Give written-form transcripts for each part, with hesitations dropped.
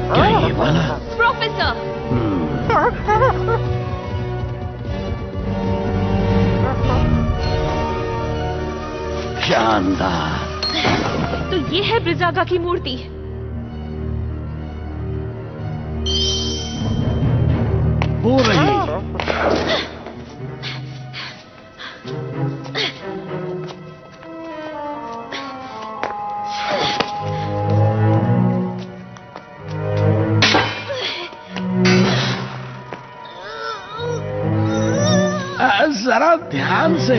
क्या ये वाला? प्रोफेसर। शानदार। तो ये है ब्रिजागा की मूर्ति। वो रही। जरा ध्यान से।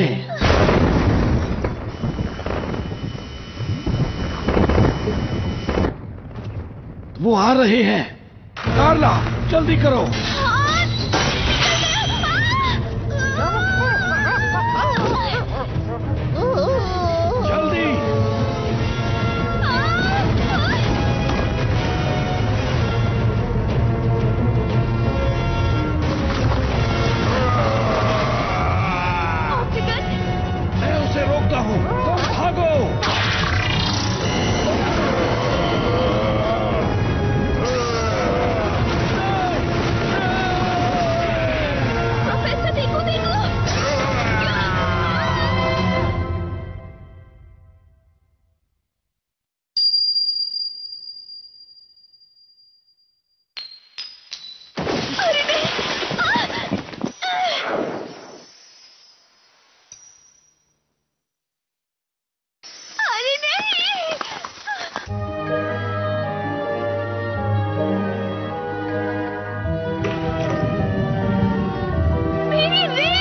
वो आ रहे हैं। कार्ला, जल्दी करो। जल्दी। मैं उसे रोकता हूँ, तुम भागो। प्रोफेसर देखो देखो। अरे नहीं। अरे नहीं। मेरी रिंग।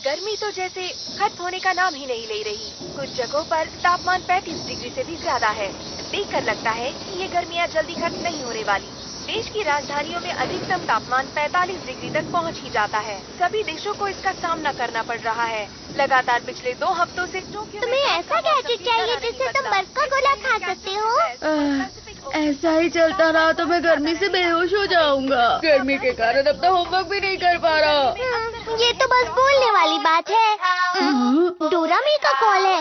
गर्मी तो जैसे खत्म होने का नाम ही नहीं ले रही। कुछ जगहों पर तापमान 35 डिग्री से भी ज्यादा है। देखकर लगता है कि ये गर्मियाँ जल्दी खत्म नहीं होने वाली। देश की राजधानियों में अधिकतम तापमान 45 डिग्री तक पहुंच ही जाता है। सभी देशों को इसका सामना करना पड़ रहा है। लगातार पिछले 2 हफ्तों से तुम्हें ऐसा गैजेट चाहिए जिससे तुम बर्फ का गोला खा सकते हो? ऐसा ही चलता रहा तो मैं गर्मी से बेहोश हो जाऊंगा। गर्मी के कारण अपना होमवर्क भी नहीं कर पा रहा। ये तो बस बोलने वाली बात है। डोरामी का कॉल है।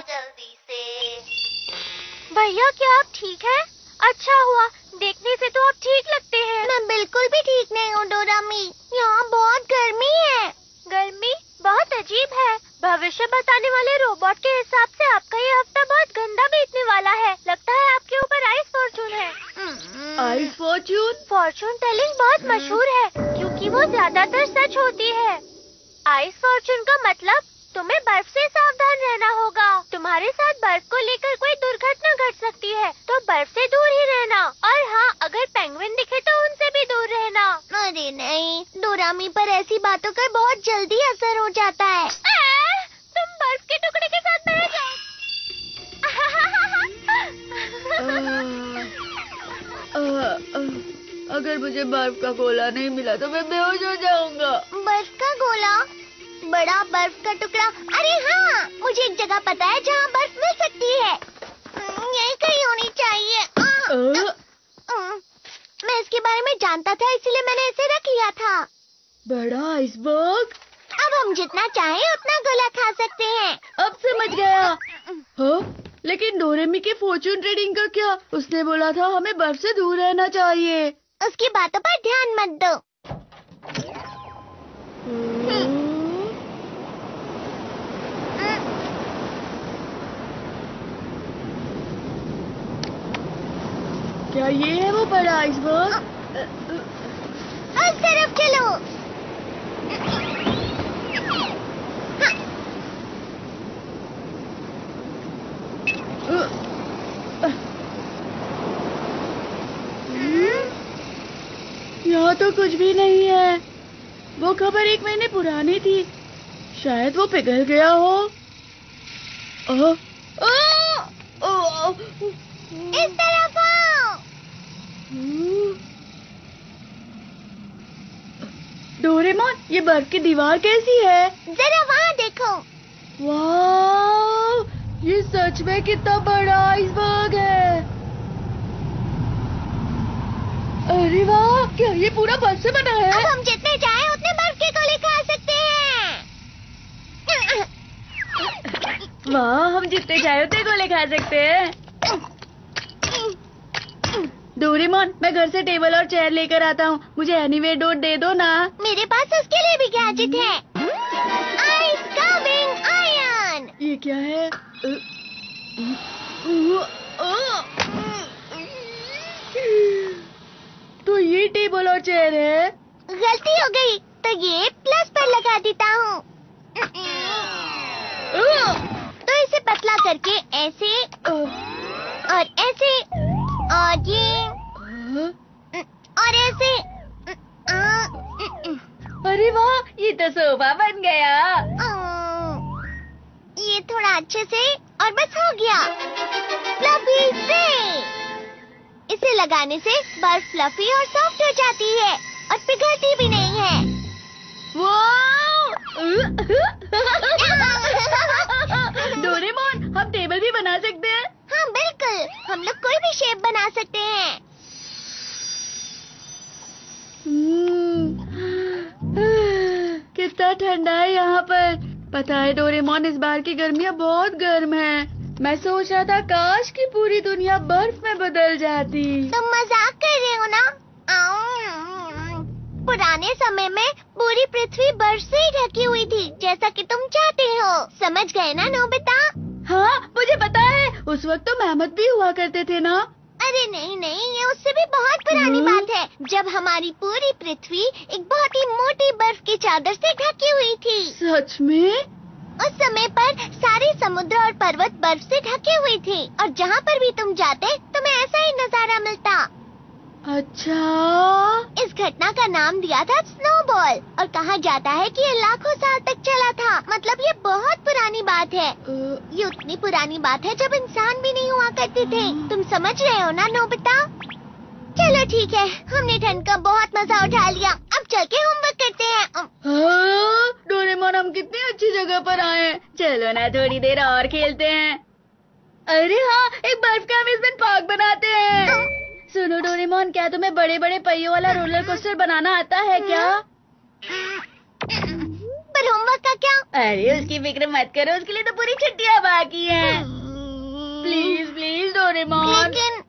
भैया, क्या आप ठीक हैं? अच्छा हुआ, देखने से तो आप ठीक लगते हैं। मैं बिल्कुल भी ठीक नहीं हूँ डोरामी। यहाँ बहुत गर्मी है। गर्मी बहुत अजीब है। भविष्य बताने वाले रोबोट के हिसाब से आपका ये हफ्ता बहुत गंदा बीतने वाला है। लगता है आपके ऊपर आइस फॉर्चून है। Ice Fortune? फॉर्चून टेलिंग बहुत मशहूर है क्योंकि वो ज्यादातर सच होती है। आइस फॉर्चून का मतलब तुम्हें बर्फ से सावधान रहना होगा। तुम्हारे साथ बर्फ को लेकर कोई दुर्घटना घट सकती है, तो बर्फ से दूर ही रहना। और हाँ, अगर पेंगुइन दिखे तो उनसे भी दूर रहना। अरे नहीं, डोरामी पर ऐसी बातों का बहुत जल्दी असर हो जाता है। तुम बर्फ के टुकड़े के साथ बह जाओ। अगर मुझे बर्फ का गोला नहीं मिला तो मैं बेहोश हो जाऊंगा। बर्फ का गोला? बड़ा बर्फ का टुकड़ा? अरे हाँ, मुझे एक जगह पता है जहाँ बर्फ मिल सकती है। यही कहीं होनी चाहिए। मैं इसके बारे में जानता था, इसीलिए मैंने इसे रख लिया था। बड़ा आइसबर्ग? अब हम जितना चाहें उतना गोला खा सकते हैं। अब समझ गया। हाँ, लेकिन डोरेमी के फॉर्चून रीडिंग का क्या? उसने बोला था हमें बर्फ से दूर रहना चाहिए। उसकी बातों पर ध्यान मत दो। क्या ये है वो बड़ा आइसबर्ग? उस तरफ चलो। यहाँ तो कुछ भी नहीं है। वो खबर 1 महीने पुरानी थी। शायद वो पिघल गया हो। इस तरफ आओ। डोरेमोन, ये बर्फ की दीवार कैसी है? जरा वहाँ देखो। वाह, ये सच में कितना बड़ा आइसबर्ग है। अरे वाह, क्या ये पूरा बर्फ से बना है? अब हम जितने चाहे उतने बर्फ के गोले खा सकते हैं। वाह, हम जितने चाहे उतने गोले खा सकते हैं। डोरेमोन, मैं घर से टेबल और चेयर लेकर आता हूँ। मुझे एनीवेयर डोर दे दो ना। मेरे पास उसके लिए भी गैजेट है। Ice coming iron. ये क्या है? तो ये टेबल और चेयर है। गलती हो गई, तो ये प्लस पर लगा देता हूँ। तो इसे पतला करके ऐसे और ऐसे और ये और ऐसे। अरे वाह, ये तो सोफा बन गया। ये थोड़ा अच्छे से और बस हो गया। फ्लफी से इसे लगाने से बर्फ फ्लफी और सॉफ्ट हो जाती है और पिघलती भी नहीं है। डोरेमोन, हम टेबल भी बना सकते हैं। हाँ बिल्कुल, हम लोग कोई भी शेप बना सकते हैं। कितना ठंडा है यहाँ पर। पता है डोरेमोन, इस बार की गर्मियाँ बहुत गर्म है। मैं सोच रहा था काश कि पूरी दुनिया बर्फ में बदल जाती। तुम मजाक कर रहे हो ना? पुराने समय में पूरी पृथ्वी बर्फ से ही ढकी हुई थी, जैसा कि तुम चाहते हो। समझ गए ना नोबिता? हाँ, मुझे पता है। उस वक्त तो मेहमत भी हुआ करते थे ना। अरे नहीं नहीं, ये उससे भी बहुत पुरानी बात है, जब हमारी पूरी पृथ्वी एक बहुत ही मोटी बर्फ की चादर से ढकी हुई थी। सच में? उस समय पर सारे समुद्र और पर्वत बर्फ से ढके हुए थे और जहाँ पर भी तुम जाते तुम्हें ऐसा ही नजारा मिलता। अच्छा, इस घटना का नाम दिया था स्नोबॉल और कहा जाता है कि ये लाखों साल तक चला था। मतलब ये बहुत पुरानी बात है। ये उतनी पुरानी बात है जब इंसान भी नहीं हुआ करते थे। तुम समझ रहे हो ना नोबिता? चलो ठीक है, हमने ठंड का बहुत मजा उठा लिया। अब चल के होमवर्क करते हैं। डोरेमोन, हम कितनी अच्छी जगह पर आए हैं। चलो ना थोड़ी देर और खेलते हैं। अरे हाँ, एक बर्फ का अम्यूजमेंट पार्क बनाते हैं। सुनो डोरेमोन, क्या तुम्हें बड़े बड़े पहियों वाला रोलर कोस्टर बनाना आता है क्या? पर होमवर्क का क्या? अरे उसकी फिक्र मत करो, उसके लिए तो पूरी छुट्टियाँ बाकी हैं। Please please Doraemon. लेकिन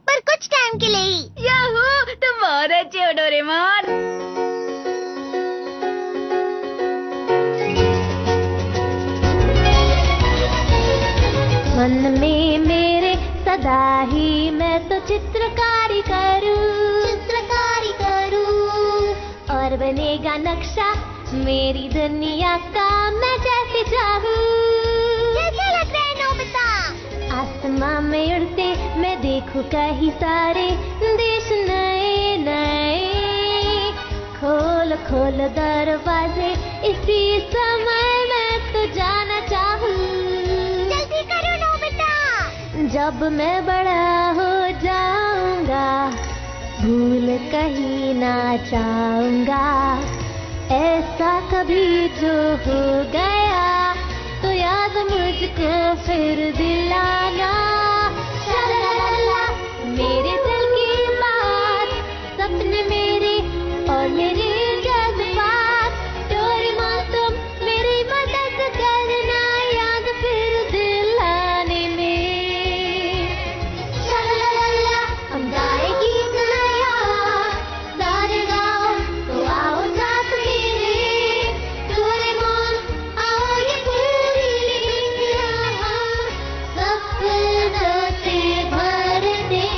पर कुछ टाइम के लिए ही। याहू, तुम बहुत अच्छे हो डोरेमोन। मन में मेरे सदा ही मैं तो चित्रकारी करूं और बनेगा नक्शा मेरी दुनिया का मैं जैसे चाहूं। कैसा लग रहा है नोबिता? आसमां में उड़ते मैं देखूं कहीं सारे देश नए नए। खोल खोल दरवाजे, इसी समय मैं तो जाना चाहूं। जल्दी करो नोबिता। जब मैं बड़ा हो जाऊंगा भूल कहीं ना चाहूंगा। ऐसा कभी जो हो गया तो याद मुझको फिर दिलाना। शलाला, मेरे दिल की बात, सपने मेरे और मेरे जज्बात। डोरेमोन तुम मेरी मदद करना याद फिर दिलाने में। शलाला, हम गाए गीत नया सारे गाओ तो आओ साथ मेरे। डोरेमोन आओ ये पूरी दुनिया सपनों से भर दे।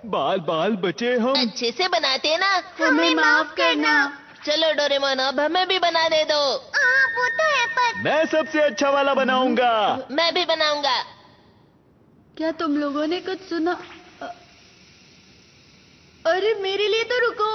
बाल बाल बचे हम। अच्छे से बनाते ना। हमें माफ करना। चलो डोरेमोन, अब हमें भी बना दे दो। वो तो है पर मैं सबसे अच्छा वाला बनाऊंगा। मैं भी बनाऊंगा। क्या तुम लोगों ने कुछ सुना? अरे मेरे लिए तो रुको।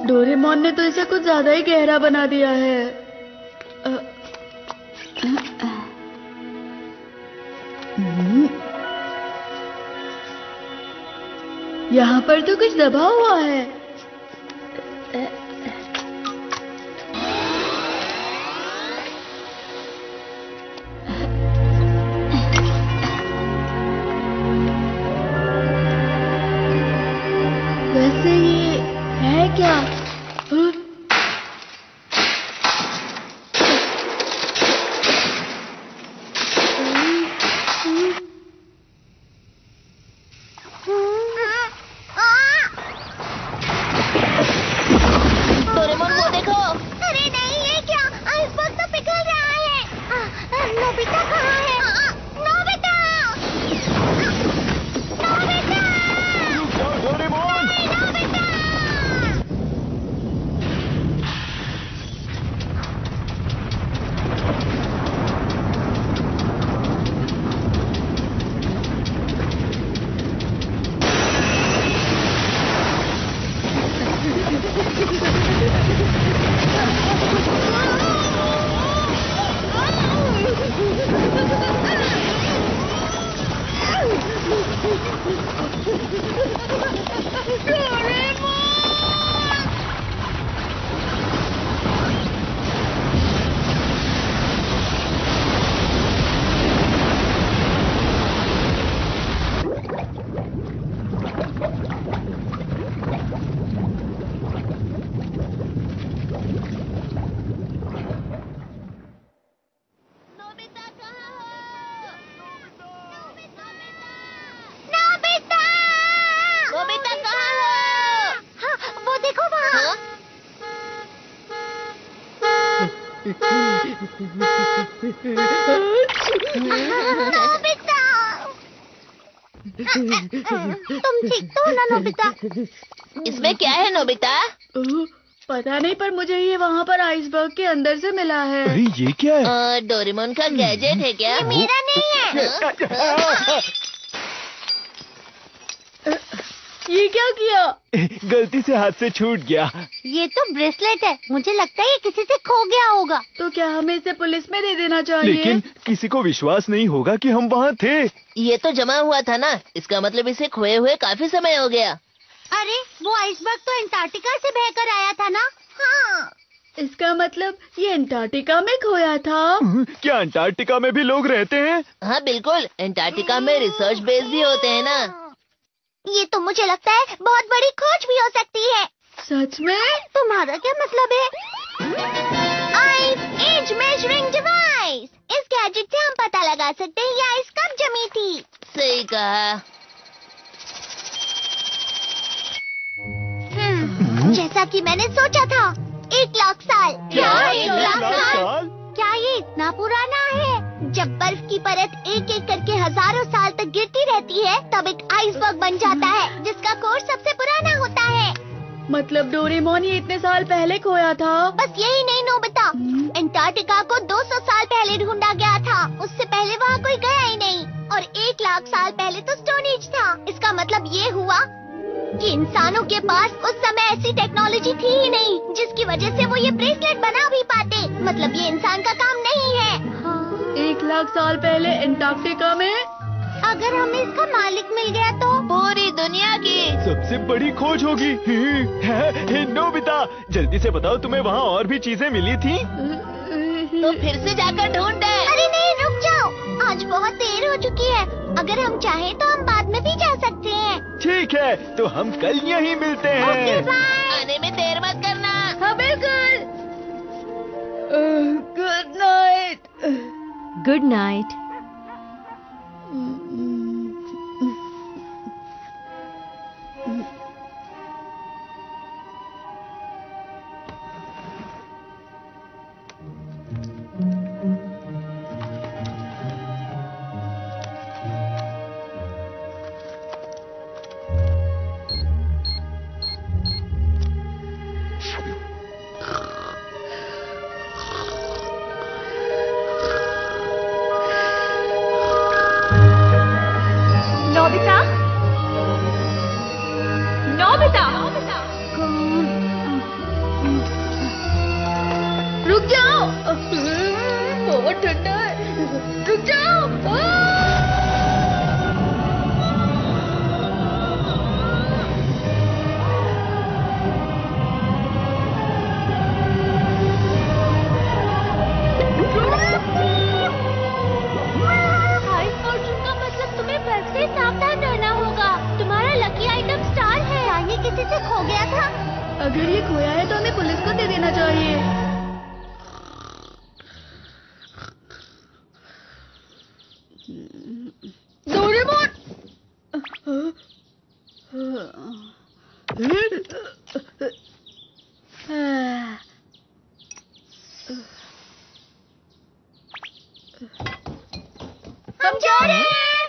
डोरेमोन ने तो इसे कुछ ज्यादा ही गहरा बना दिया है। यहाँ पर तो कुछ दबा हुआ है। वैसे ये है क्या? डोरेमोन वो देखो। अरे नहीं, ये क्या? आइसबर्ग तो पिघल रहा है। नोबिता कहाँ है? Nobita! Nobita! Doraemon! Nobita! Nobita कहाँ हो? हाँ, वो देखो वहाँ। नोबिता! तुम ठीक तो हो ना नोबिता? इसमें क्या है नोबिता? पता नहीं, पर मुझे ये वहाँ पर आइसबर्ग के अंदर से मिला है। अरे ये क्या है? डोरेमोन का गैजेट है क्या? मेरा नहीं है। ये क्या किया? गलती से हाथ से छूट गया। ये तो ब्रेसलेट है। मुझे लगता है ये किसी से खो गया होगा। तो क्या हमें इसे पुलिस में दे देना चाहिए? लेकिन किसी को विश्वास नहीं होगा कि हम वहाँ थे। ये तो जमा हुआ था ना, इसका मतलब इसे खोए हुए काफी समय हो गया। अरे वो आइसबर्ग तो अंटार्कटिका से बहकर आया था ना? हाँ। इसका मतलब ये अंटार्कटिका में खोया था। क्या अंटार्कटिका में भी लोग रहते हैं? हाँ बिल्कुल, अंटार्कटिका में रिसर्च बेस भी होते हैं ना। ये तो मुझे लगता है बहुत बड़ी खोज भी हो सकती है। सच में? तुम्हारा क्या मतलब है? Ice age measuring device. इस गैजेट से हम पता लगा सकते हैं ये आइस कब जमी थी। सही कहा। जैसा कि मैंने सोचा था, 1 लाख साल। क्या? 1 लाख साल? क्या ये इतना पुराना है? जब बर्फ की परत एक एक करके हजारों साल तक गिरती रहती है, तब एक आइसबर्ग बन जाता है, जिसका कोर सबसे पुराना होता है। मतलब डोरेमोन ये इतने साल पहले खोया था? बस यही नहीं नोबिता, अंटार्कटिका को 200 साल पहले ढूंढा गया था। उससे पहले वहाँ कोई गया ही नहीं। और 1 लाख साल पहले तो स्टोन एज था। इसका मतलब ये हुआ कि इंसानों के पास उस समय ऐसी टेक्नोलॉजी थी ही नहीं जिसकी वजह से वो ये ब्रेसलेट बना भी पाते। मतलब ये इंसान का काम नहीं है। 1 लाख साल पहले अंटार्कटिका में? अगर हमें इसका मालिक मिल गया तो? पूरी दुनिया की। सबसे सबसे बड़ी खोज होगी। नोबिता, जल्दी से बताओ तुम्हें वहाँ और भी चीजें मिली थी? तो फिर से जाकर ढूंढे। अरे नहीं, रुक जाओ, आज बहुत देर हो चुकी है। अगर हम चाहें तो हम बाद में भी जा सकते हैं। ठीक है, तो हम कल यहीं मिलते ओके हैं। बाय। आने में देर मत करना। हाँ बिल्कुल। Good night. Good night. Nobita, Nobita, रुक जाओ, बहुत ठंडा है। रुक जाओ। आइस फॉर्चून का मतलब तुम्हें बर्फ से सावधान रहना होगा। तुम्हारा लकी आइटम स्टार है। क्या ये किसी से खो गया था? अगर ये खोया है तो हमें पुलिस को दे देना चाहिए। डोरेमोन! हम जा रहे हैं।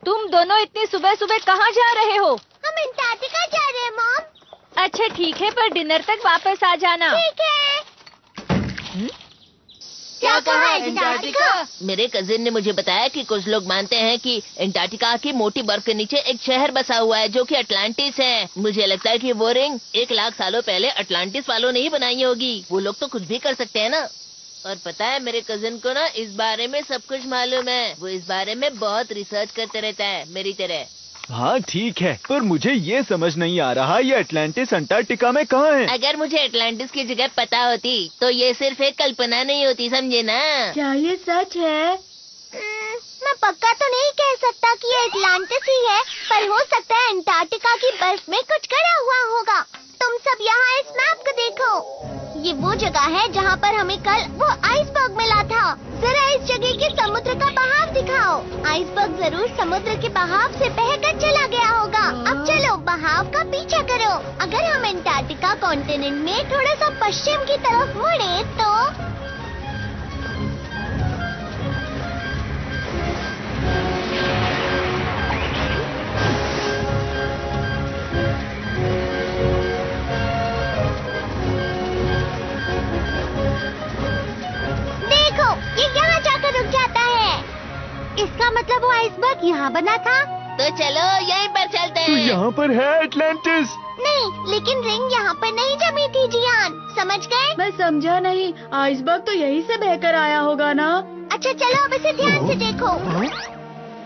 तुम दोनों इतनी सुबह सुबह कहाँ जा रहे हो? हम अंटार्कटिका जा रहे हैं मॉम। अच्छा ठीक है, पर डिनर तक वापस आ जाना। ठीक है। क्या कहा है अंटार्कटिका? मेरे कजिन ने मुझे बताया कि कुछ लोग मानते हैं कि अंटार्कटिका की मोटी बर्फ के नीचे एक शहर बसा हुआ है जो कि अटलांटिस है। मुझे लगता है कि वो रिंग 1 लाख सालों पहले अटलांटिस वालों ने ही बनाई होगी। वो लोग तो कुछ भी कर सकते हैं ना। और पता है, मेरे कजिन को ना इस बारे में सब कुछ मालूम है। वो इस बारे में बहुत रिसर्च करते रहता है, मेरी तरह। हाँ ठीक है, पर मुझे ये समझ नहीं आ रहा ये अटलांटिस अंटार्कटिका में कहाँ है? अगर मुझे अटलांटिस की जगह पता होती तो ये सिर्फ एक कल्पना नहीं होती, समझे ना। क्या ये सच है? मैं पक्का तो नहीं कह सकता कि ये अटलांटिस ही है, पर हो सकता है अंटार्कटिका की बर्फ में कुछ गड़ा हुआ होगा। तुम सब यहाँ इस मैप को देखो। ये वो जगह है जहाँ पर हमें कल वो आइसबर्ग मिला था। जरा इस जगह के समुद्र का बहाव दिखाओ। आइसबर्ग जरूर समुद्र के बहाव से बहकर चला गया होगा। अब चलो बहाव का पीछा करो। अगर हम अंटार्कटिका कॉन्टिनेंट में थोड़ा सा पश्चिम की तरफ मुड़े तो ये यहाँ जाकर रुक जाता है। इसका मतलब वो आइसबर्ग यहाँ बना था। तो चलो यहीं पर चलते तो हैं। यहाँ पर है अटलांटिस। नहीं, लेकिन रिंग यहाँ पर नहीं जमी थी जियान, समझ गए? मैं समझा नहीं। आइसबर्ग तो यहीं से बहकर आया होगा ना? अच्छा चलो अब इसे ध्यान से देखो।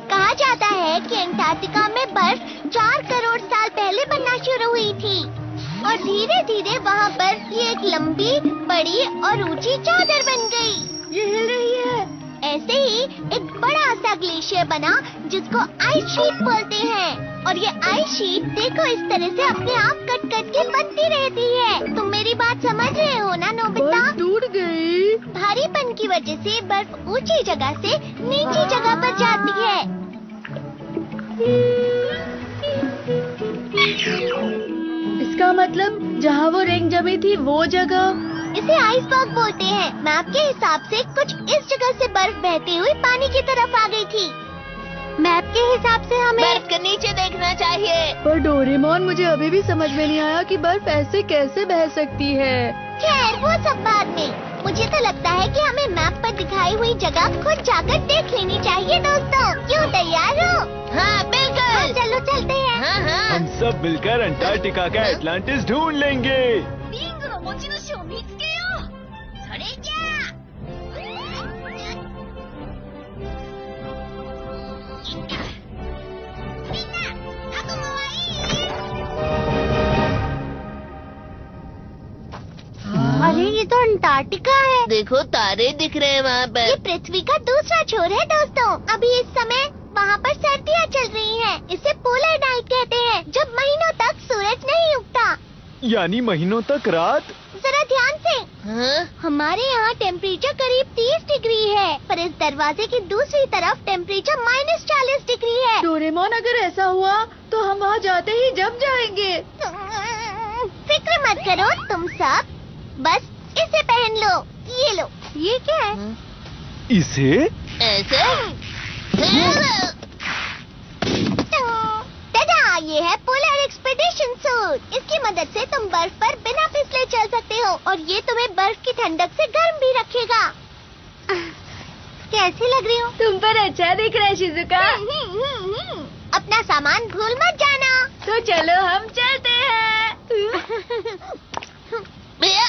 कहा जाता है कि अंटार्कटिका में बर्फ 4 करोड़ साल पहले बनना शुरू हुई थी और धीरे धीरे वहाँ बर्फ की एक लंबी, बड़ी और ऊंची चादर बन गई। ये हिल रही है। ऐसे ही एक बड़ा सा ग्लेशियर बना जिसको आइस शीट बोलते हैं। और ये आइस शीट देखो इस तरह से अपने आप कट कट के बनती रहती है। तुम मेरी बात समझ रहे हो ना नोबिता? बर्फ टूट गई। भारीपन की वजह से बर्फ ऊंची जगह से नीची जगह पर जाती है। इसका मतलब जहाँ वो रिंग जमी थी वो जगह। इसे आइसबर्ग बोलते हैं। मैप के हिसाब से कुछ इस जगह से बर्फ बहती हुई पानी की तरफ आ गई थी। मैप के हिसाब से हमें बर्फ के नीचे देखना चाहिए। पर डोरेमोन, मुझे अभी भी समझ में नहीं आया कि बर्फ ऐसे कैसे बह सकती है। खैर वो सब बाद में। मुझे तो लगता है कि हमें मैप पर दिखाई हुई जगह खुद जाकर देख लेनी चाहिए दोस्तों। क्यों, तैयार हो? हाँ बिल्कुल। चलो चलते हैं। हाँ हाँ। हम सब मिलकर अंटार्कटिका का अटलांटिस ढूंढ लेंगे। リングの持ち主を見つけよう。それじゃあ。みんな、覚悟はいい？ अंटार्कटिका है। देखो तारे दिख रहे हैं वहाँ ये पर। पृथ्वी का दूसरा छोर है दोस्तों। अभी इस समय वहाँ पर सर्दियाँ चल रही हैं। इसे पोलर नाइट कहते हैं, जब महीनों तक सूरज नहीं उगता। यानी महीनों तक रात। जरा ध्यान से, हाँ? हमारे यहाँ टेम्परेचर करीब 30 डिग्री है, पर इस दरवाजे की दूसरी तरफ टेम्परेचर -40 डिग्री है। डोरेमोन, अगर ऐसा हुआ तो हम वहाँ जाते ही जम जाएंगे। फिक्र मत करो तुम सब, बस इसे पहन लो। ये लो। ये क्या है? इसे? ऐसे? दादा, ये है पोलर एक्सपेडिशन सूट। इसकी मदद से तुम बर्फ पर बिना फिसले चल सकते हो, और ये तुम्हें बर्फ की ठंडक से गर्म भी रखेगा। कैसी लग रही हूँ? तुम पर अच्छा दिख रहा है शिजुका। अपना सामान भूल मत जाना। तो चलो हम चलते हैं। भैया,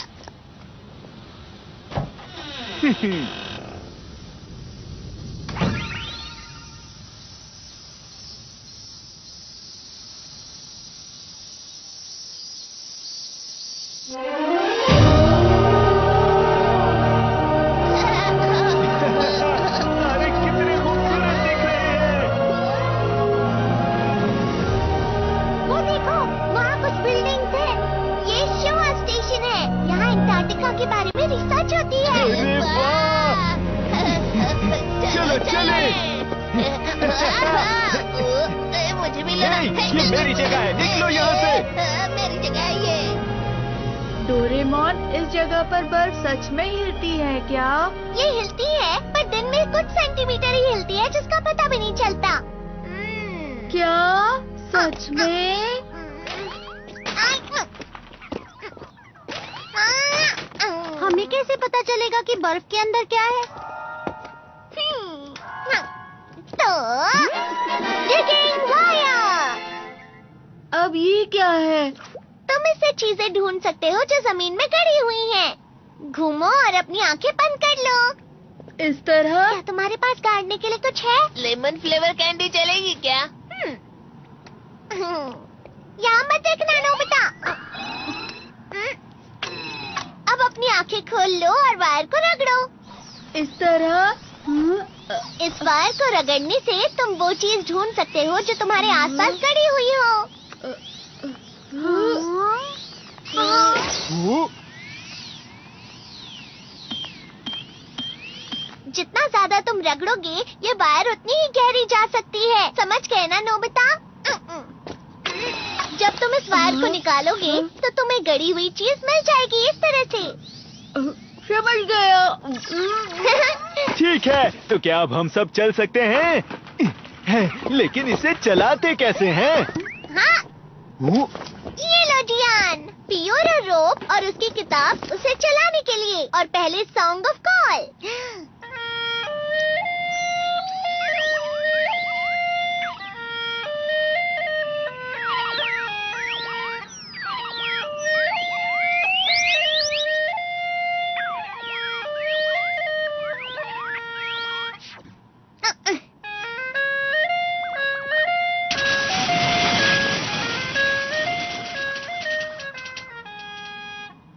अरे कितने खूबसूरत दिख रहे हैं। वो देखो, वहाँ कुछ बिल्डिंग्स हैं। ये शोआ स्टेशन है। यहाँ अंटार्कटिका के बारे में रिसर्च होती है। अरे वाह! चलो चले। मुझे भी ये मेरी जगह है, निकलो यहाँ से। मेरी जगह है ये। डोरेमोन, इस जगह पर बर्फ सच में हिलती है क्या? ये हिलती है, पर दिन में कुछ सेंटीमीटर ही हिलती है, जिसका पता भी नहीं चलता। क्या सच में? हमें कैसे पता चलेगा कि बर्फ के अंदर क्या है? तो digging wire। अब ये क्या है? तुम इससे चीजें ढूंढ सकते हो जो जमीन में गड़ी हुई हैं। घूमो और अपनी आंखें बंद कर लो। इस तरह? क्या तुम्हारे पास काटने के लिए कुछ है? लेमन फ्लेवर कैंडी चलेगी क्या? यहाँ मत देखना नोबिता। अब अपनी आंखें खोल लो और वायर को रगड़ो। इस तरह? इस वायर को रगड़ने से तुम वो चीज ढूंढ सकते हो जो तुम्हारे आसपास गड़ी हुई हो। वो? जितना ज्यादा तुम रगड़ोगे, ये वायर उतनी ही गहरी जा सकती है। समझ गए ना नोबिता? जब तुम इस वायर को निकालोगे, तो तुम्हें गड़ी हुई चीज मिल जाएगी इस तरह से। समझ गया। ठीक है, तो क्या अब हम सब चल सकते हैं? लेकिन इसे चलाते कैसे हैं? हाँ, वो? ये लो जियान, पियोरो रोप और उसकी किताब उसे चलाने के लिए। और पहले सॉन्ग ऑफ कॉल।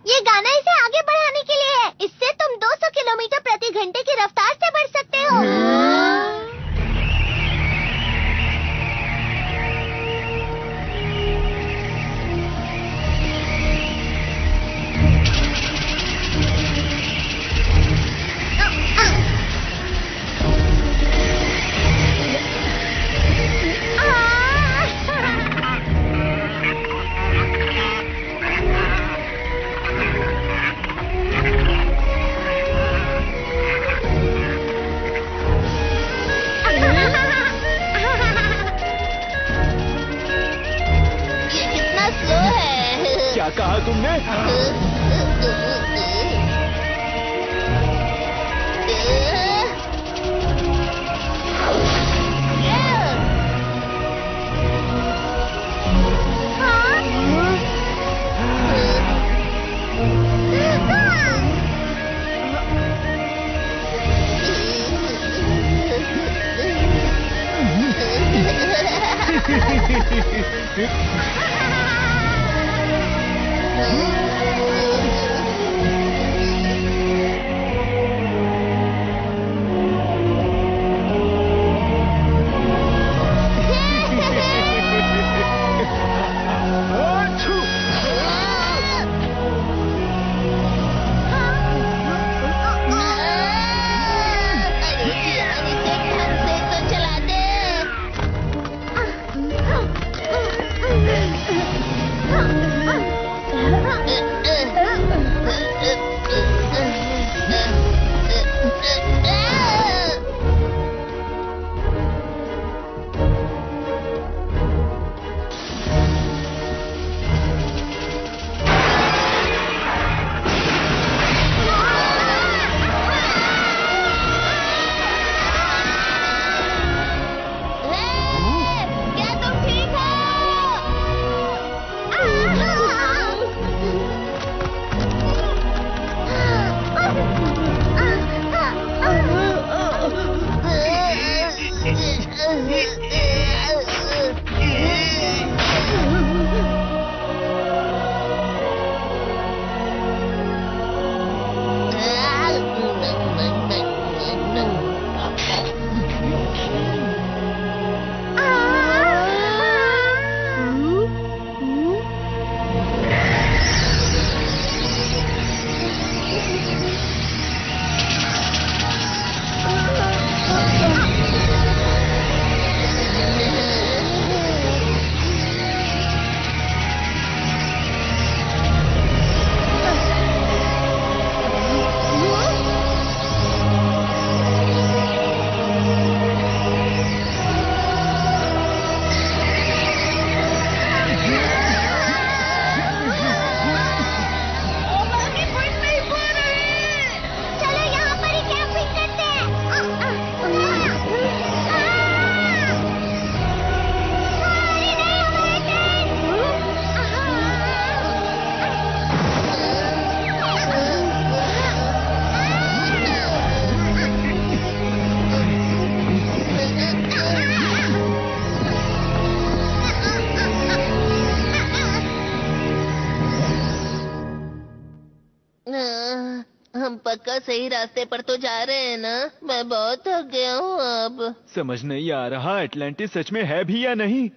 ये गाना इसे आगे बढ़ाने के लिए है। इससे तुम 200 किलोमीटर प्रति घंटे की रफ्तार से बढ़ सकते हो। ये कितना स्लो है। क्या कहा तुमने? हम पक्का सही रास्ते पर तो जा रहे हैं ना? मैं बहुत थक गया हूँ अब। समझ नहीं आ रहा एटलांटिस सच में है भी या नहीं।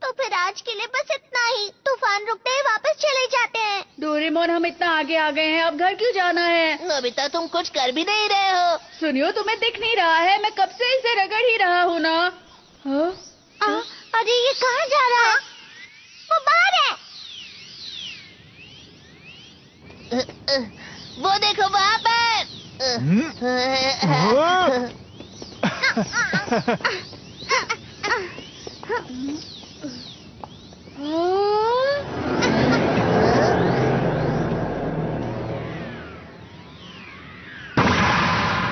तो फिर आज के लिए बस इतना ही। तूफान रुकते ही वापस चले जाते हैं। डोरेमोन, हम इतना आगे आ गए हैं, अब घर क्यों जाना है? नोबिता, तुम कुछ कर भी नहीं रहे हो। सुनियो, तुम्हें दिख नहीं रहा है? मैं कब से इसे रगड़ ही रहा हूँ ना। अरे ये कहाँ जा रहा है? वो बाहर है। वो देखो वहाँ पर।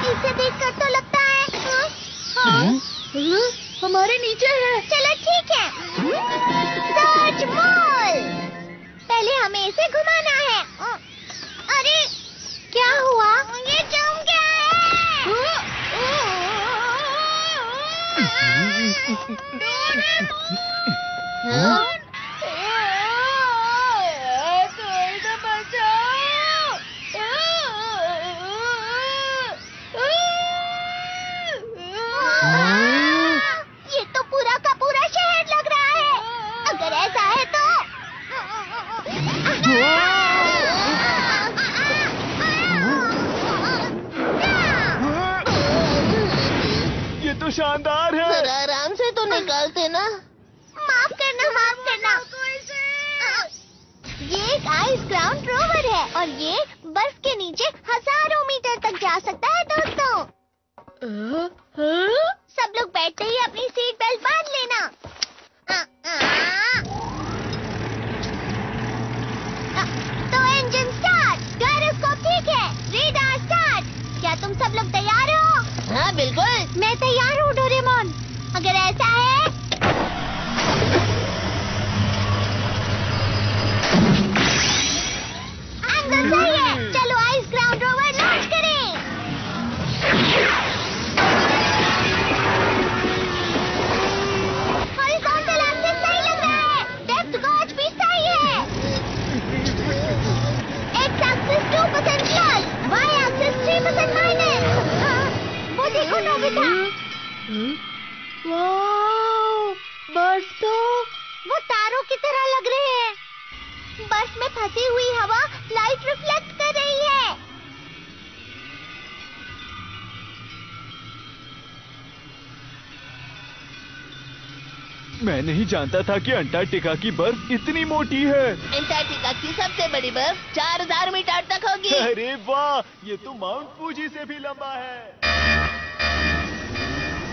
इसे देखकर तो लगता है हमारे नीचे है। चलो ठीक है। सर्च मोल। पहले हमें इसे घुमाना है। अरे क्या हुआ? ये जम गया है। ये तो पूरा का पूरा शहर लग रहा है। अगर ऐसा है तो ये तो शानदार है। जरा आराम से तो निकालते ना। माफ करना, माफ करना। ये एक आइस ग्राउंड रोवर है और ये बर्फ के नीचे हजारों मीटर तक जा सकता है दोस्तों। सब लोग बैठते ही अपनी सीट बेल्ट बांध लेना। तो इंजन स्टार्ट, गायरोस्कोप ठीक है, रेडार स्टार्ट। क्या तुम सब लोग तैयार हो? हाँ बिल्कुल। मैं तैयार हूँ डोरेमोन। अगर ऐसा है एंगल सही है। चलो आइस ग्राउंड रोवर लॉन्च करें। हॉरिजॉन्टल एक्सिस सही लग रहा है। डेप्थ गॉज भी सही है। X axis 2% plus, Y axis 3% minus. वो देखो नोबिता। बर्फ तो वो तारों की तरह लग रहे हैं। बर्फ में फंसी हुई हवा लाइट रिफ्लेक्ट कर रही है। मैं नहीं जानता था कि अंटार्कटिका की बर्फ इतनी मोटी है। अंटार्कटिका की सबसे बड़ी बर्फ 4000 मीटर तक होगी। अरे वाह, ये तो माउंट फूजी से भी लंबा है।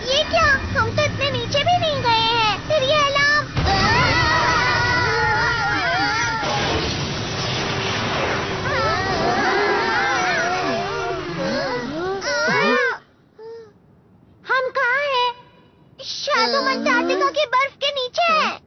ये क्या? हम तो इतने नीचे भी नहीं गए हैं। फिर ये अलार्म। हम कहाँ हैं? शायद हम अंटार्कटिका की बर्फ के नीचे हैं।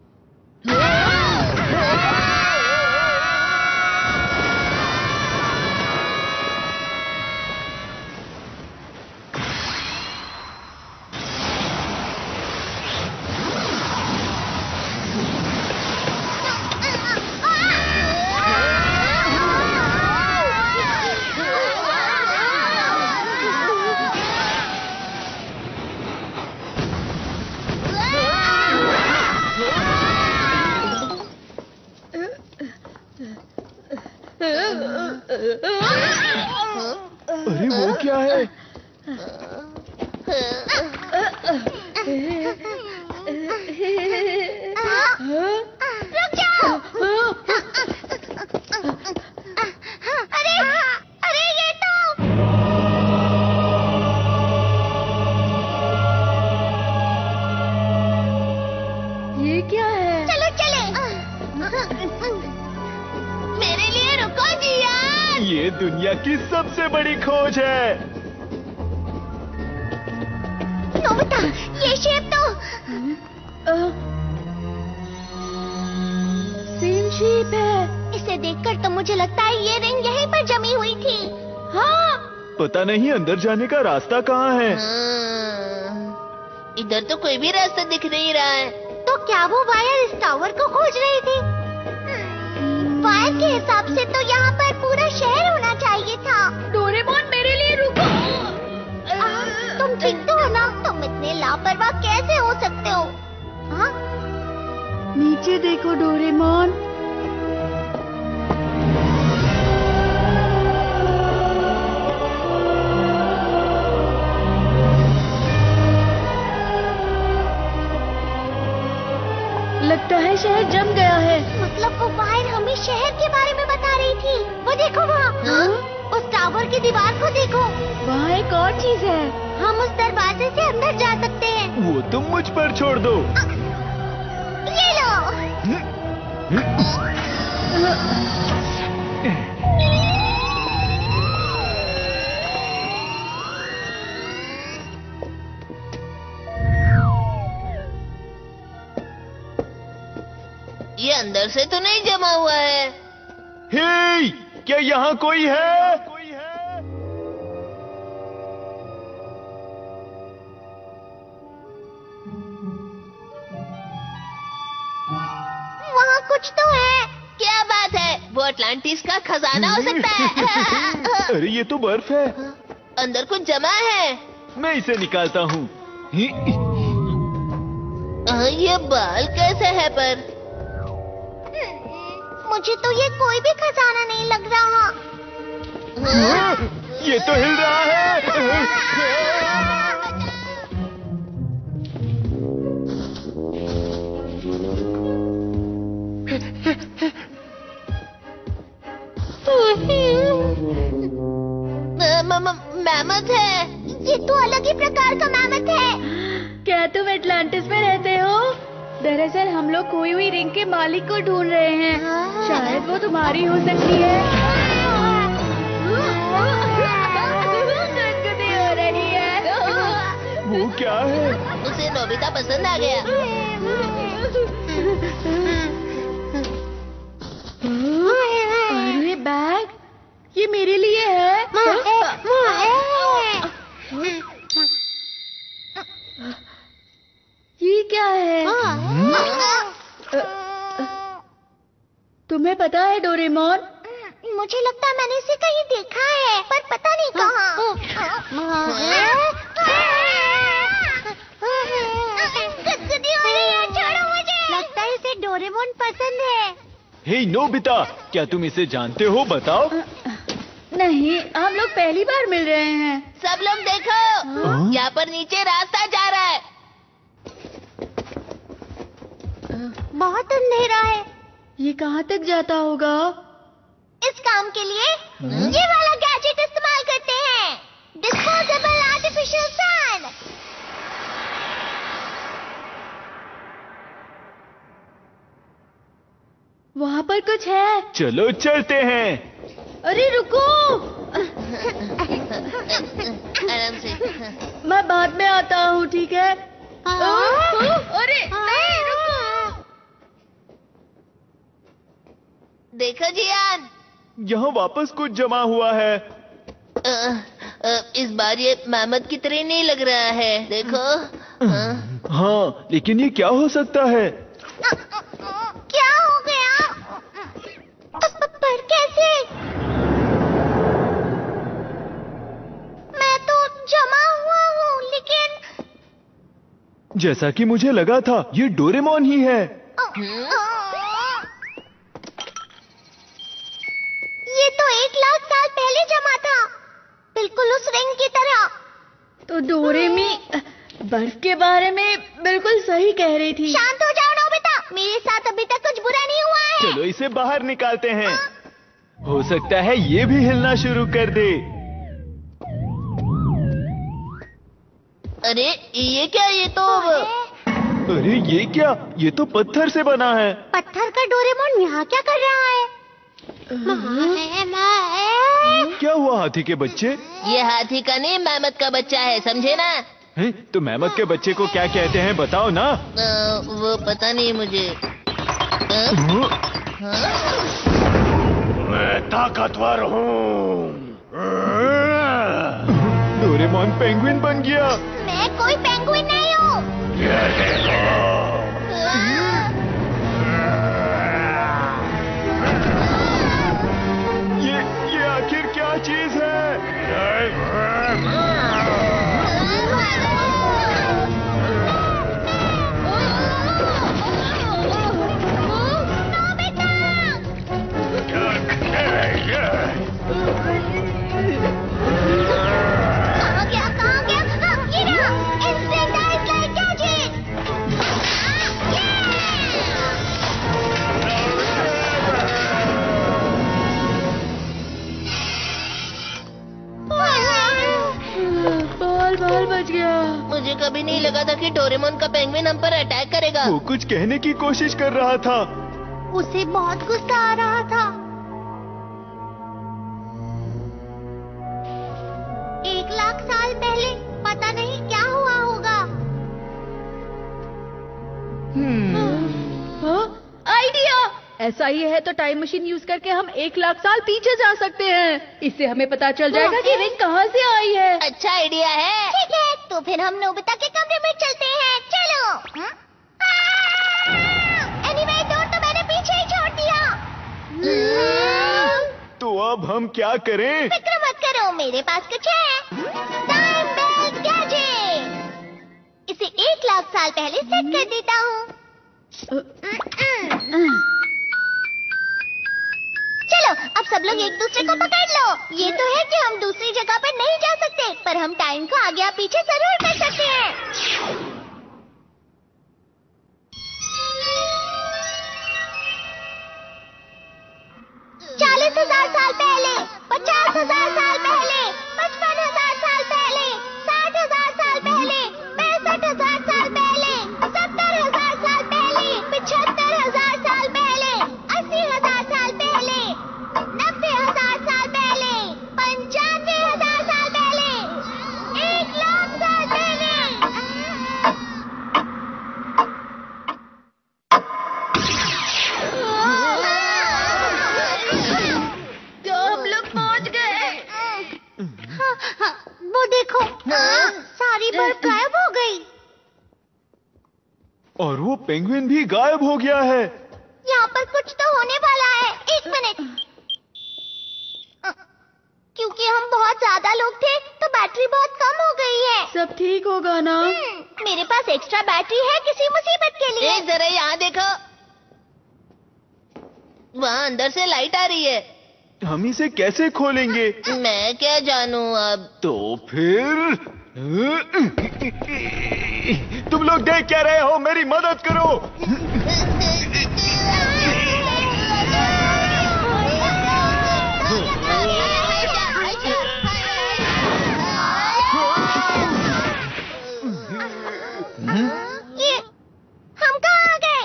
अरे वो क्या है? रुक जाओ। अरे अरे ये तो ये क्या है? चलो चले। मेरे लिए रुको जी यार। ये दुनिया की सबसे बड़ी खोज है। नोबिता, ये शेप तो सेम शेप है। इसे देखकर तो मुझे लगता है ये रिंग यहीं पर जमी हुई थी। हाँ, पता नहीं अंदर जाने का रास्ता कहाँ है। इधर तो कोई भी रास्ता दिख नहीं रहा है। तो क्या वो वायर इस टावर को खोज रही थी? वायर के हिसाब से तो यहाँ पर पूरा शहर होना चाहिए था। लापरवाह कैसे हो सकते हो? हाँ? नीचे देखो डोरेमोन। लगता है शहर जम गया है। मतलब वो बाहर हमें शहर के बारे में बता रही थी। वो देखो वहाँ, उस टावर की दीवार को देखो। वहाँ एक और चीज है। हम उस दरवाजे से अंदर जा सकते हैं। वो तुम मुझ पर छोड़ दो। ये लो। ये अंदर से तो नहीं जमा हुआ है। हे, क्या यहाँ कोई है? वहाँ कुछ तो है। क्या बात है? वो अटलांटिस का खजाना हो सकता है। अरे ये तो बर्फ है। अंदर कुछ जमा है। मैं इसे निकालता हूँ। ये बाल कैसे है पर? मुझे तो ये कोई भी खजाना नहीं लग रहा। ये तो हिल रहा है। मैमथ है। ये तो अलग ही प्रकार का मैमथ है। क्या तुम एटलांटिस में रहते हो? दरअसल हम लोग खोई हुई रिंग के मालिक को ढूंढ रहे हैं। शायद वो तुम्हारी हो सकती है। गुदगुदी हो रही है। वो क्या है? उसे नोबिता पसंद आ गया। अरे बैग, ये मेरे लिए है। ये क्या है? तुम्हें पता है डोरेमोन? मुझे लगता है मैंने इसे कहीं देखा है, पर पता नहीं कहाँ। गुदगुदी हो रही है, छोड़ो मुझे। लगता है इसे डोरेमोन पसंद है। हे नोबिता, क्या तुम इसे जानते हो? बताओ। नहीं, हम लोग पहली बार मिल रहे हैं। सब लोग देखो, यहाँ पर नीचे रास्ता जा रहा है। बहुत अंधेरा है। ये कहाँ तक जाता होगा? इस काम के लिए ये वाला गैजेट इस्तेमाल करते हैं। Disposable artificial sun. वहाँ पर कुछ है। चलो चलते हैं। अरे रुको, आराम से। मैं बाद में आता हूँ, ठीक है? अरे नहीं, रुको। देखो जियान, यहाँ वापस कुछ जमा हुआ है। इस बार ये मैमथ की तरह नहीं लग रहा है। देखो। हाँ, लेकिन ये क्या हो सकता है? क्या हो गया? पर कैसे? मैं तो जमा हुआ हूँ, लेकिन जैसा कि मुझे लगा था, ये डोरेमोन ही है। ये तो 1 लाख साल पहले जमा था, बिल्कुल उस रिंग की तरह। तो डोरेमी बर्फ के बारे में बिल्कुल सही कह रही थी। शांत हो जाओ नोबिता, मेरे साथ अभी तक कुछ बुरा नहीं हुआ है। चलो इसे बाहर निकालते हैं। हो सकता है ये भी हिलना शुरू कर दे। अरे ये क्या? ये तो अरे ये क्या? ये तो पत्थर से बना है। पत्थर का डोरेमोन यहाँ क्या कर रहा है? क्या हुआ हाथी के बच्चे? ये हाथी का नहीं, मैमथ का बच्चा है, समझे ना? हैं? तो मैमथ के बच्चे को क्या कहते हैं, बताओ ना। वो पता नहीं मुझे। मैं ताकतवर हूँ। डोरेमोन पेंगुइन बन गया। मैं कोई पेंगुइन नहीं हूँ। ये देखो। ये आखिर क्या चीज है? लगा था कि डोरेमोन का पेंगुइन हम पर अटैक करेगा। वो कुछ कहने की कोशिश कर रहा था। उसे बहुत गुस्सा आ रहा था। 1,00,000 साल पहले पता नहीं क्या हुआ होगा। आइडिया! ऐसा ही है तो टाइम मशीन यूज करके हम 1,00,000 साल पीछे जा सकते हैं। इससे हमें पता चल जाएगा कि रिंग कहाँ से आई है। अच्छा आइडिया है। ठीक है, तो फिर हम नोबिता के कमरे में चलते हैं। चलो। एनीवे, डोर तो मैंने पीछे ही छोड़ दिया। तो अब हम क्या करें? फिक्र मत करो, मेरे पास कुछ है। Time belt gadget. इसे 1,00,000 साल पहले सेट कर देता हूँ। चलो, अब सब लोग एक दूसरे को पकड़ लो। ये तो है कि हम दूसरी जगह पर नहीं जा सकते, पर हम टाइम को आगे या पीछे जरूर कर सकते हैं। 40,000 साल पहले, 50,000 साल पहले, 55,000 साल पहले, 60,000 साल पहले, 65,000 साल पहले, 70,000 साल पहले, 75,000 साल पहले, 80,000 साल पहले, 90,000 साल पहले, 95,000 साल पहले, 1,00,000 साल पहले। तो हम लोग पहुँच गए। वो देखो, सारी बर्फ गायब हो गई। और वो पेंगुइन भी गायब हो गया है। यहाँ पर कुछ तो होने वाला है। 1 मिनट। क्योंकि हम बहुत ज्यादा लोग थे तो बैटरी बहुत कम हो गई है। सब ठीक होगा ना? मेरे पास एक्स्ट्रा बैटरी है किसी मुसीबत के लिए। जरा यहाँ देखो, वहाँ अंदर से लाइट आ रही है। हम इसे कैसे खोलेंगे? मैं क्या जानूँ अब। तो फिर तुम लोग देख क्या रहे हो? मेरी मदद करो। ये हम कहाँ आ गए?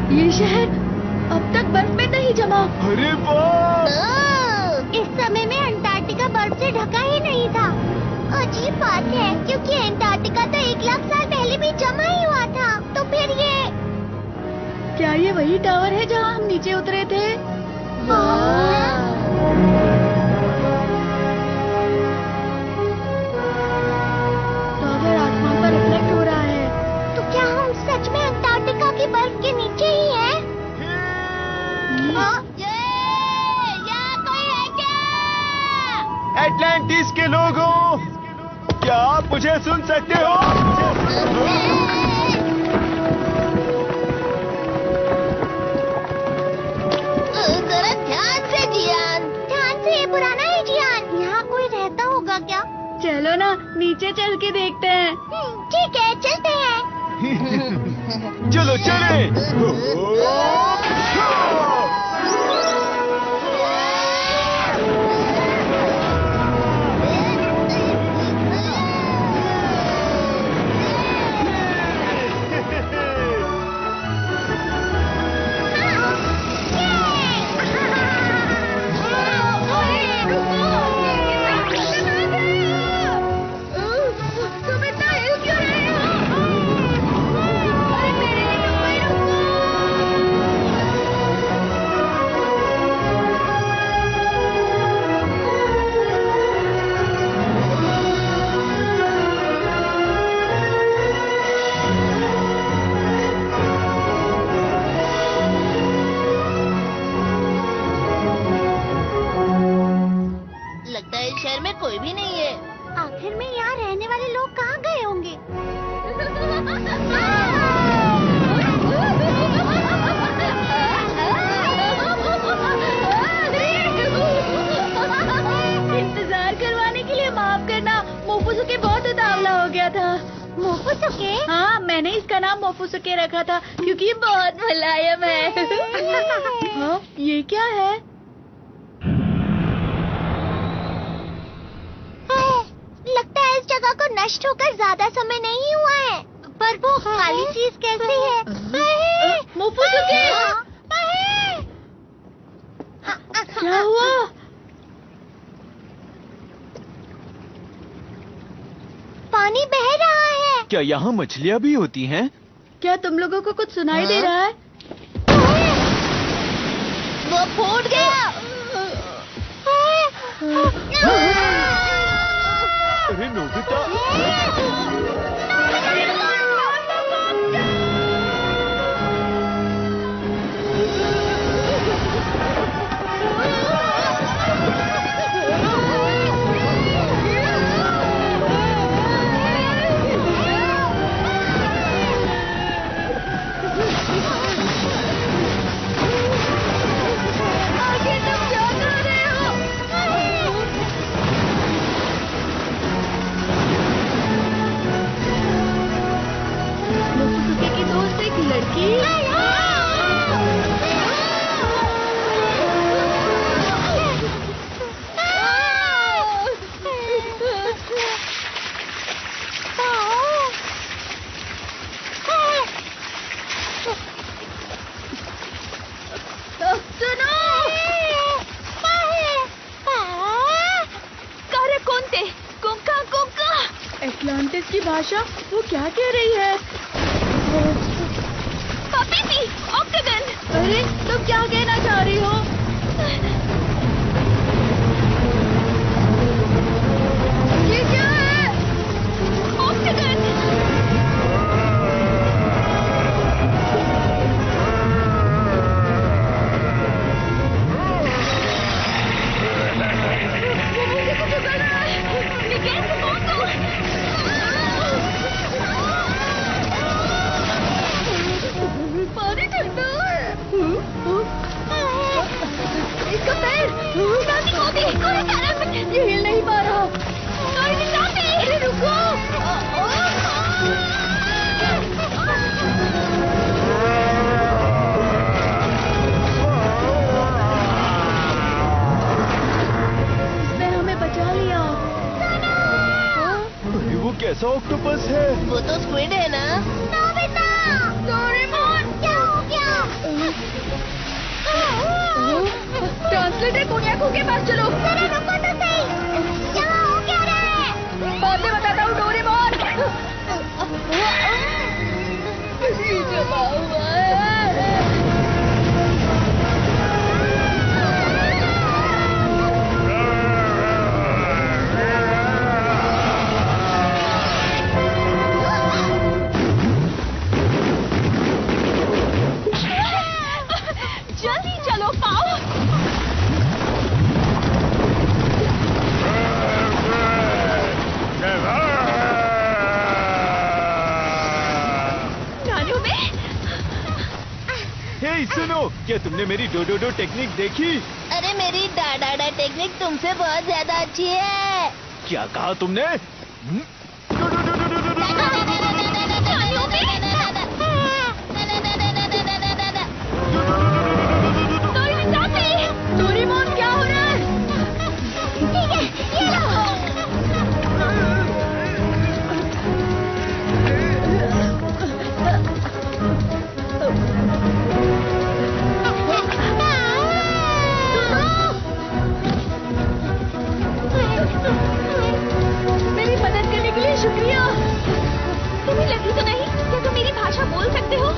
ये शहर अब तक बर्फ में नहीं जमा। अरे वाह! इस समय में अंटार्कटिका बर्फ से ढका ही नहीं था। अजीब बात है, क्योंकि अंटार्कटिका तो 1,00,000 साल पहले भी जमा ही हुआ था। तो फिर ये क्या ये वही टावर है जहाँ हम नीचे उतरे थे? टावर आसमान पर रिफ्लेक्ट हो रहा है। तो क्या हम सच में अंटार्कटिका की बर्फ के नीचे ही हैं? यहाँ कोई है क्या? एटलांटिस के लोगों, क्या आप मुझे सुन सकते हो? जरा ध्यान से जियान। ध्यान से, ये पुराना है जियान। यहाँ कोई रहता होगा क्या? चलो ना, नीचे चल के देखते हैं। ठीक है, चलते हैं। चलो चले। तुम इतना हिल क्यों रहे हो? अरे मेरे लिए रुको। लगता है इस शहर में कोई भी नहीं है। आखिर में यहाँ रहने वाले लोग कहाँ गए होंगे? इंतजार करवाने के लिए माफ करना, मोफुसु के बहुत उतावला हो गया था। मोफुसुके? हाँ, मैंने इसका नाम मोफुसुके रखा था क्योंकि ये बहुत मुलायम है। हाँ, ये क्या है? लगता है इस जगह को नष्ट होकर ज्यादा समय नहीं हुआ है। पर वो खाली चीज कैसी है? मोफुसुके! क्या हुआ? पानी बह रहा है। क्या यहाँ मछलियाँ भी होती हैं? क्या तुम लोगों को कुछ सुनाई दे रहा है? वो फूट गया। अरे नोबिता! मोफुसुके की दोस्त एक लड़की। सुनो! एटलांटिस की भाषा वो क्या कह रही है? अरे तुम क्या कहना चाह रही हो? ये क्या है? पानी ठंडा है। इसका पैर ये हिल नहीं पा रहा। अरे रुको! इसने हमें बचा लिया। अरे वो कैसा ऑक्टोपस है? वो तो स्क्विड है ना? डोरेमोन, क्या हो गया? ट्रांसलेटर कोन्याकू के पास चलो। जरा रुको तो सही। यहाँ हो क्या रहा है? बाद में बताता हूँ डोरेमोन। ये जमा हुआ है। जल्दी चलो पाओ। हे सुनो, क्या तुमने मेरी डोडोडो टेक्निक देखी? अरे मेरी डाडा टेक्निक तुमसे बहुत ज्यादा अच्छी है। क्या कहा तुमने? डोरेमोन क्या हो रहा है? ठीक है, ये लो। मेरी मदद करने के लिए शुक्रिया। तुम्हें लगी तो नहीं? क्या तुम मेरी भाषा बोल सकते हो?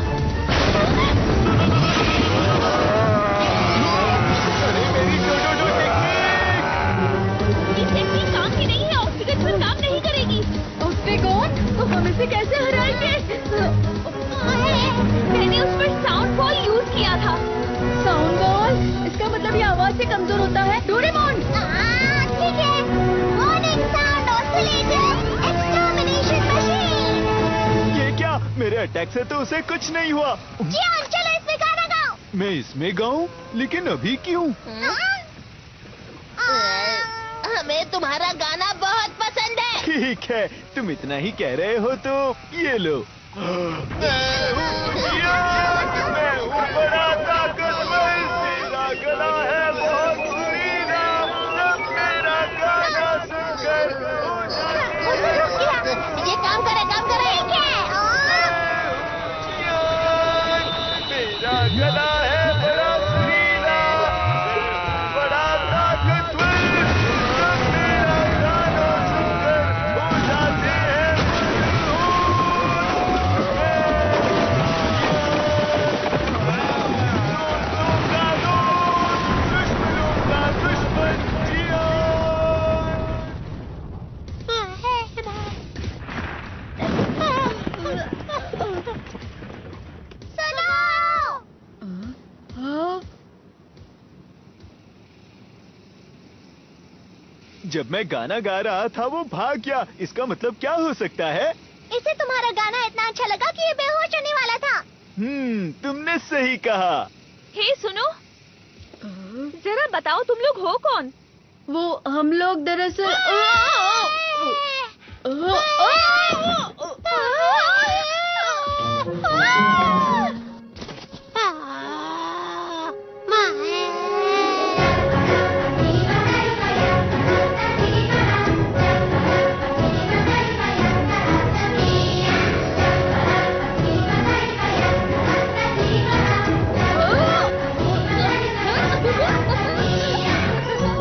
अरे मेरी डोडोडो टेक्निक! ये टेक्निक काम की नहीं है। ऑक्सीजन पर काम नहीं करेगी। ऑक्टेगॉन, तो हम इसे कैसे हराएंगे? मैंने उस पर साउंड बॉल यूज किया था। Sound ball? इसका मतलब ये आवाज से कमजोर होता है। डोरेमोन! ठीक है। Warning sound oscillator extermination machine. ये क्या? मेरे अटैक से तो उसे कुछ नहीं हुआ। जी हाँ, चलो इसमें गाना गाओ। मैं इसमें गाऊं? लेकिन अभी क्यों? हमें तुम्हारा गाना बहुत पसंद है। ठीक है, तुम इतना ही कह रहे हो तो ये लो। मैं हूँ बड़ा ताकतवर, मेरा गला है बहुत सुरीला, सब मेरा गाना सुनकर हो जाते हैं। ये काम करे मेरा गला है बड़ा सुरीला, बड़ा ताकतवर, सब मेरा गाना सुनकर हो जाते हैं दुश्मनों का दुश्मन जियान। जब मैं गाना गा रहा था वो भाग गया, इसका मतलब क्या हो सकता है? इसे तुम्हारा गाना इतना अच्छा लगा कि ये बेहोश होने वाला था। तुमने सही कहा। हे सुनो, जरा बताओ तुम लोग हो कौन? वो हम लोग दरअसल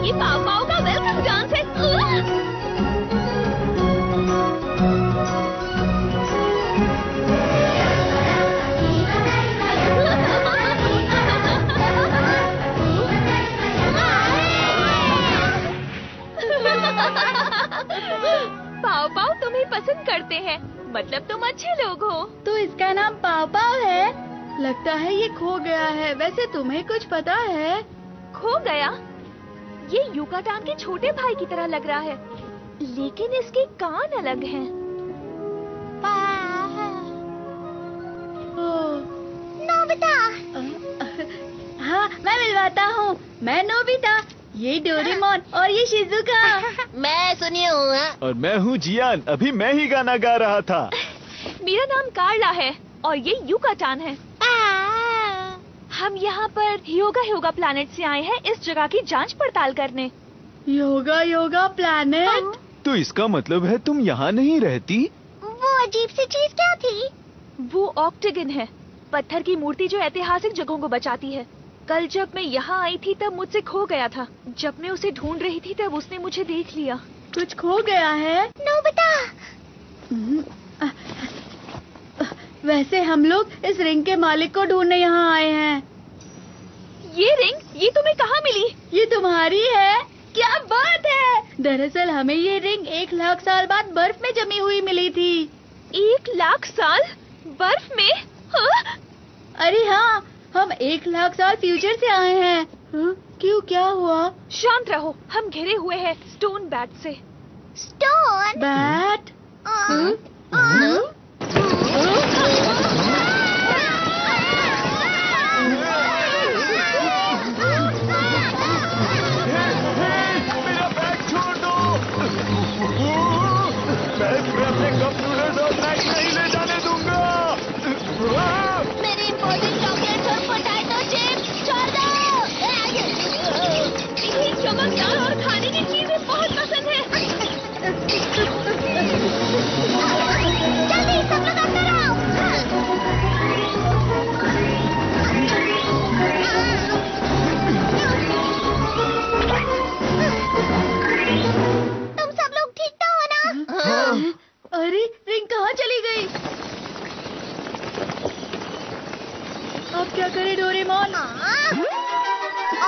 ये पाव पाव का वेलकम डांस है। पाव पाव तुम्हें पसंद करते हैं, मतलब तुम अच्छे लोग हो। तो इसका नाम पाव पाव है। लगता है ये खो गया है। वैसे तुम्हें कुछ पता है? खो गया? ये युकाटान के छोटे भाई की तरह लग रहा है, लेकिन इसके कान अलग हैं। नोबिता। हाँ, मैं मिलवाता हूँ। मैं नोबिता, ये डोरेमोन और ये शिजुका। मैं सुनी हूँ। और मैं हूँ जियान, अभी मैं ही गाना गा रहा था। मेरा नाम कार्ला है और ये युकाटान है। हम यहाँ पर योगा प्लैनेट से आए हैं इस जगह की जांच पड़ताल करने। योगा प्लैनेट? तो इसका मतलब है तुम यहाँ नहीं रहती? वो अजीब सी चीज क्या थी? वो ऑक्टेगन है, पत्थर की मूर्ति जो ऐतिहासिक जगहों को बचाती है। कल जब मैं यहाँ आई थी तब मुझसे खो गया था। जब मैं उसे ढूंढ रही थी तब उसने मुझे देख लिया। कुछ खो गया है? नोबिता। वैसे हम लोग इस रिंग के मालिक को ढूंढने यहाँ आए हैं। ये रिंग, ये तुम्हें कहाँ मिली? ये तुम्हारी है? क्या बात है! दरअसल हमें ये रिंग 1 लाख साल बाद बर्फ में जमी हुई मिली थी। 1 लाख साल बर्फ में? हाँ? अरे हाँ, हम 1 लाख साल फ्यूचर से आए हैं। क्यों, क्या हुआ? शांत रहो, हम घिरे हुए हैं स्टोन बैट से। Stone bat? मेरा बैग छोड़ दो। मैं तुम्हें अपने कप नूडल्स और स्नैक्स नहीं ले जाने दूंगा। मेरे इम्पोर्टेंट चॉकलेट्स और पोटैटो चिप्स छोड़ दो। इन्हें चमकदार और खाने की चीजें बहुत पसंद है। जल्दी सब लोग अंदर आओ। तुम सब लोग ठीक तो हो ना? अरे रिंग कहाँ चली गई? अब क्या करे डोरेमोन?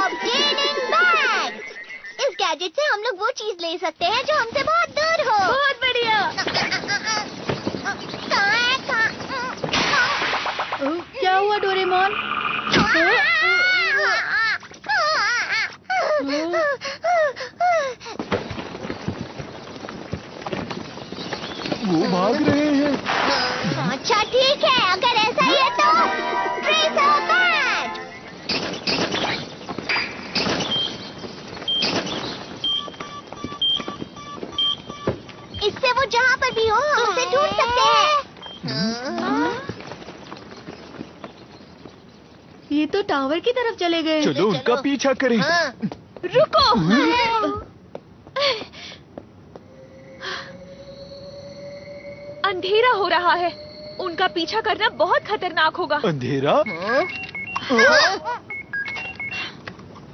Obtaining bag. इस गैजेट से हम लोग वो चीज ले सकते हैं जो हमसे बहुत दूर हो। बहुत बढ़िया। क्या हुआ डोरेमोन? वो भाग रहे हैं। अच्छा ठीक है, अगर ऐसा ही है तो ट्रेसर बैट। इससे वो जहाँ पर भी हो हम उसे ढूंढ सकते हैं। ये तो टावर की तरफ चले गए। चलो उनका पीछा करें। हाँ। रुको। अंधेरा हो रहा है, उनका पीछा करना बहुत खतरनाक होगा। अंधेरा?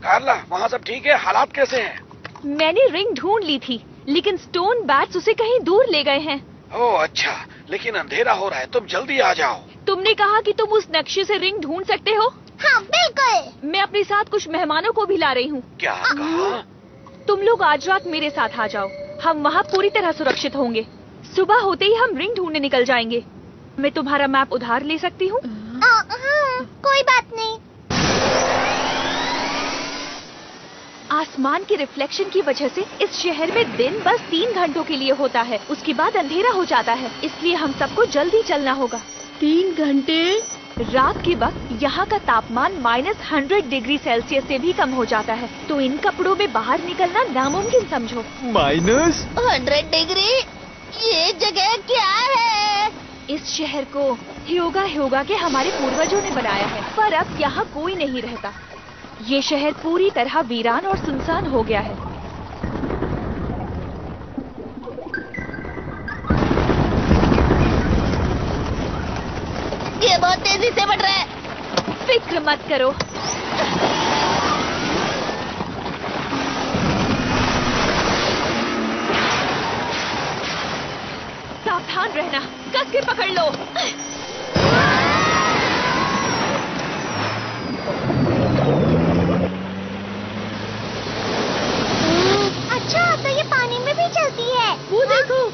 कार्ला, वहाँ सब ठीक है? हालात कैसे हैं? मैंने रिंग ढूंढ ली थी, लेकिन स्टोन बैट्स उसे कहीं दूर ले गए हैं। ओह अच्छा, लेकिन अंधेरा हो रहा है, तुम जल्दी आ जाओ। तुमने कहा कि तुम उस नक्शे से रिंग ढूंढ सकते हो। हाँ बिल्कुल। मैं अपने साथ कुछ मेहमानों को भी ला रही हूँ। क्या कहा? तुम लोग आज रात मेरे साथ आ जाओ, हम वहाँ पूरी तरह सुरक्षित होंगे। सुबह होते ही हम रिंग ढूंढने निकल जाएंगे। मैं तुम्हारा मैप उधार ले सकती हूँ? कोई बात नहीं। आसमान के रिफ्लेक्शन की वजह से इस शहर में दिन बस 3 घंटों के लिए होता है, उसके बाद अंधेरा हो जाता है, इसलिए हम सबको जल्दी चलना होगा। 3 घंटे? रात के वक्त यहाँ का तापमान -100 डिग्री सेल्सियस से भी कम हो जाता है, तो इन कपड़ों में बाहर निकलना नामुमकिन समझो। -100 डिग्री? ये जगह क्या है? इस शहर को ह्योगा के हमारे पूर्वजों ने बनाया है, पर अब यहाँ कोई नहीं रहता। ये शहर पूरी तरह वीरान और सुनसान हो गया है। ये बहुत तेजी से बढ़ रहा है। फिक्र मत करो। सावधान रहना, कस के पकड़ लो। अच्छा, तो ये पानी में भी चलती है। वो देखो।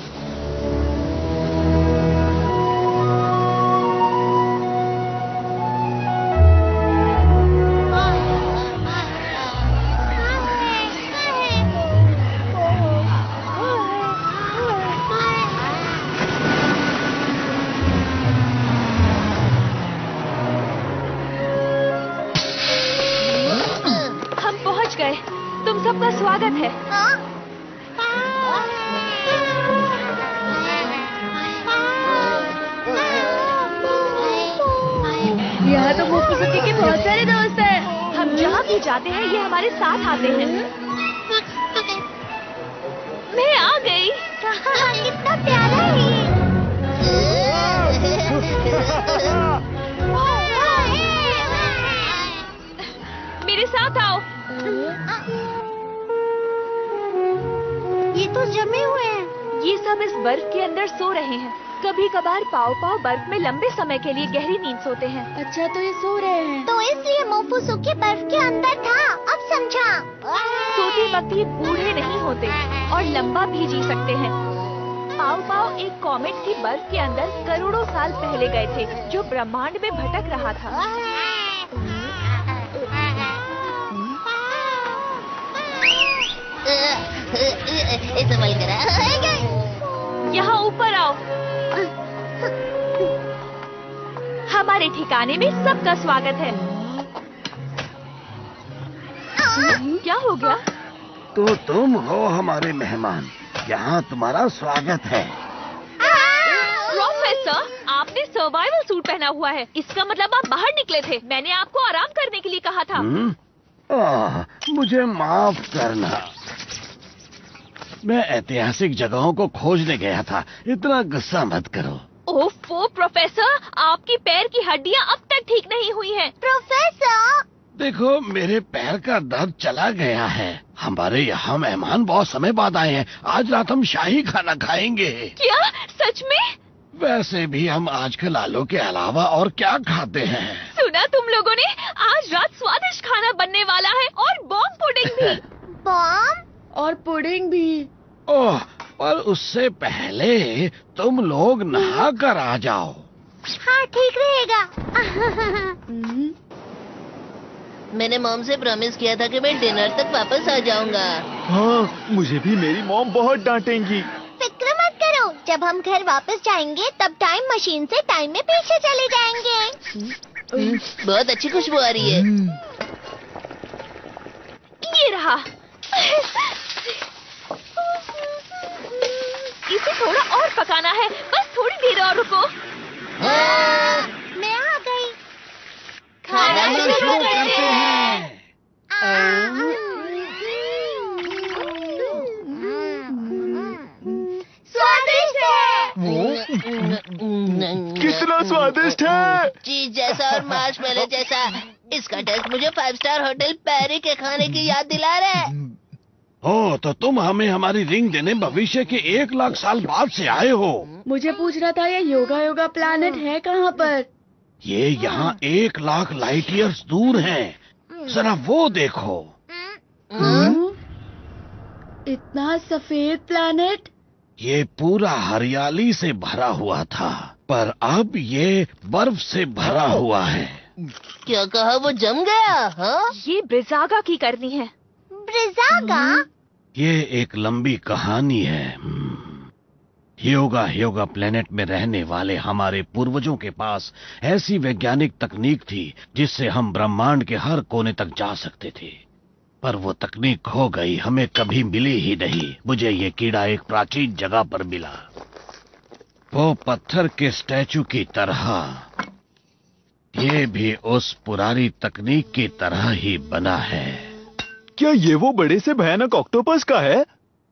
हम पहुंच गए। तुम सबका स्वागत है। यहाँ तो मोपुसुकी के बहुत सारे दोस्त हैं। हम जहाँ भी जाते हैं ये हमारे साथ आते हैं। मैं आ गई। कितना प्यारा है ये। मेरे साथ आओ। ये तो जमे हुए हैं। ये सब इस बर्फ के अंदर सो रहे हैं। कभी कभार पाव बर्फ में लंबे समय के लिए गहरी नींद सोते हैं। अच्छा, तो ये सो रहे हैं। तो इसलिए मोपुसुकी बर्फ के अंदर था। अब समझा। सोते वक्त ये बूढ़े नहीं होते और लंबा भी जी सकते हैं। पाव एक कॉमेट की बर्फ के अंदर करोड़ों साल पहले गए थे, जो ब्रह्मांड में भटक रहा था। संभल कर यहाँ ऊपर आओ। हमारे ठिकाने में सबका स्वागत है। क्या हो गया? तो तुम हो हमारे मेहमान, यहाँ तुम्हारा स्वागत है। प्रोफेसर, आपने सर्वाइवल सूट पहना हुआ है, इसका मतलब आप बाहर निकले थे। मैंने आपको आराम करने के लिए कहा था। मुझे माफ करना, मैं ऐतिहासिक जगहों को खोजने गया था। इतना गुस्सा मत करो। ओफो प्रोफेसर, आपकी पैर की हड्डियाँ अब तक ठीक नहीं हुई हैं। प्रोफेसर, देखो, मेरे पैर का दर्द चला गया है। हमारे यहाँ मेहमान बहुत समय बाद आए हैं। आज रात हम शाही खाना खाएंगे। क्या सच में? वैसे भी हम आजकल आलू के अलावा और क्या खाते हैं? सुना तुम लोगों ने? आज रात स्वादिष्ट खाना बनने वाला है और बॉम्ब पुडिंग भी। बॉम्ब और पुडिंग भी। ओह, पर उससे पहले तुम लोग नहा कर आ जाओ। हाँ, ठीक रहेगा। मैंने मॉम से प्रॉमिस किया था कि मैं डिनर तक वापस आ जाऊंगा। हाँ, मुझे भी मेरी मॉम बहुत डांटेंगी। फिक्र मत करो, जब हम घर वापस जाएंगे तब टाइम मशीन से टाइम में पीछे चले जाएंगे। बहुत अच्छी खुशबू आ रही है। ये रहा। इसे पकाना है। बस थोड़ी देर और रुको। मैं आ गई। खाना शुरू करते हैं। स्वादिष्ट है। कितना स्वादिष्ट है। चीज जैसा और मार्शमेलो जैसा। इसका टेस्ट मुझे 5 स्टार होटल पैरी के खाने की याद दिला रहा है। ओ, तो तुम हमें हमारी रिंग देने भविष्य के 1 लाख साल बाद से आए हो। मुझे पूछना था ये योगा प्लैनेट है कहाँ पर? ये यहाँ 1 लाख लाइट ईयर्स दूर है। जरा वो देखो। इतना सफेद प्लैनेट? ये पूरा हरियाली से भरा हुआ था, पर अब ये बर्फ से भरा हुआ है। क्या कहा, वो जम गया? हाँ? ये ब्रिजागा की करनी है। ब्रिजागा? ये एक लंबी कहानी है। ह्योगा प्लेनेट में रहने वाले हमारे पूर्वजों के पास ऐसी वैज्ञानिक तकनीक थी जिससे हम ब्रह्मांड के हर कोने तक जा सकते थे, पर वो तकनीक खो गई, हमें कभी मिली ही नहीं। मुझे ये कीड़ा एक प्राचीन जगह पर मिला, वो पत्थर के स्टैचू की तरह। ये भी उस पुरानी तकनीक की तरह ही बना है। क्या ये वो बड़े से भयानक ऑक्टोपस का है?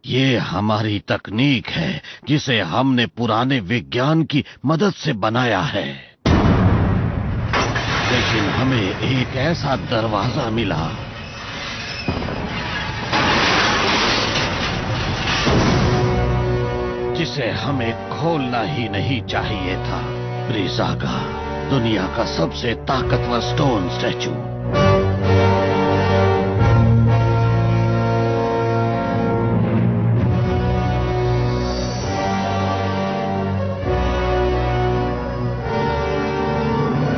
ये हमारी तकनीक है जिसे हमने पुराने विज्ञान की मदद से बनाया है, लेकिन हमें एक ऐसा दरवाजा मिला जिसे हमें खोलना ही नहीं चाहिए था। ब्रिजागा, दुनिया का सबसे ताकतवर स्टोन स्टैचू।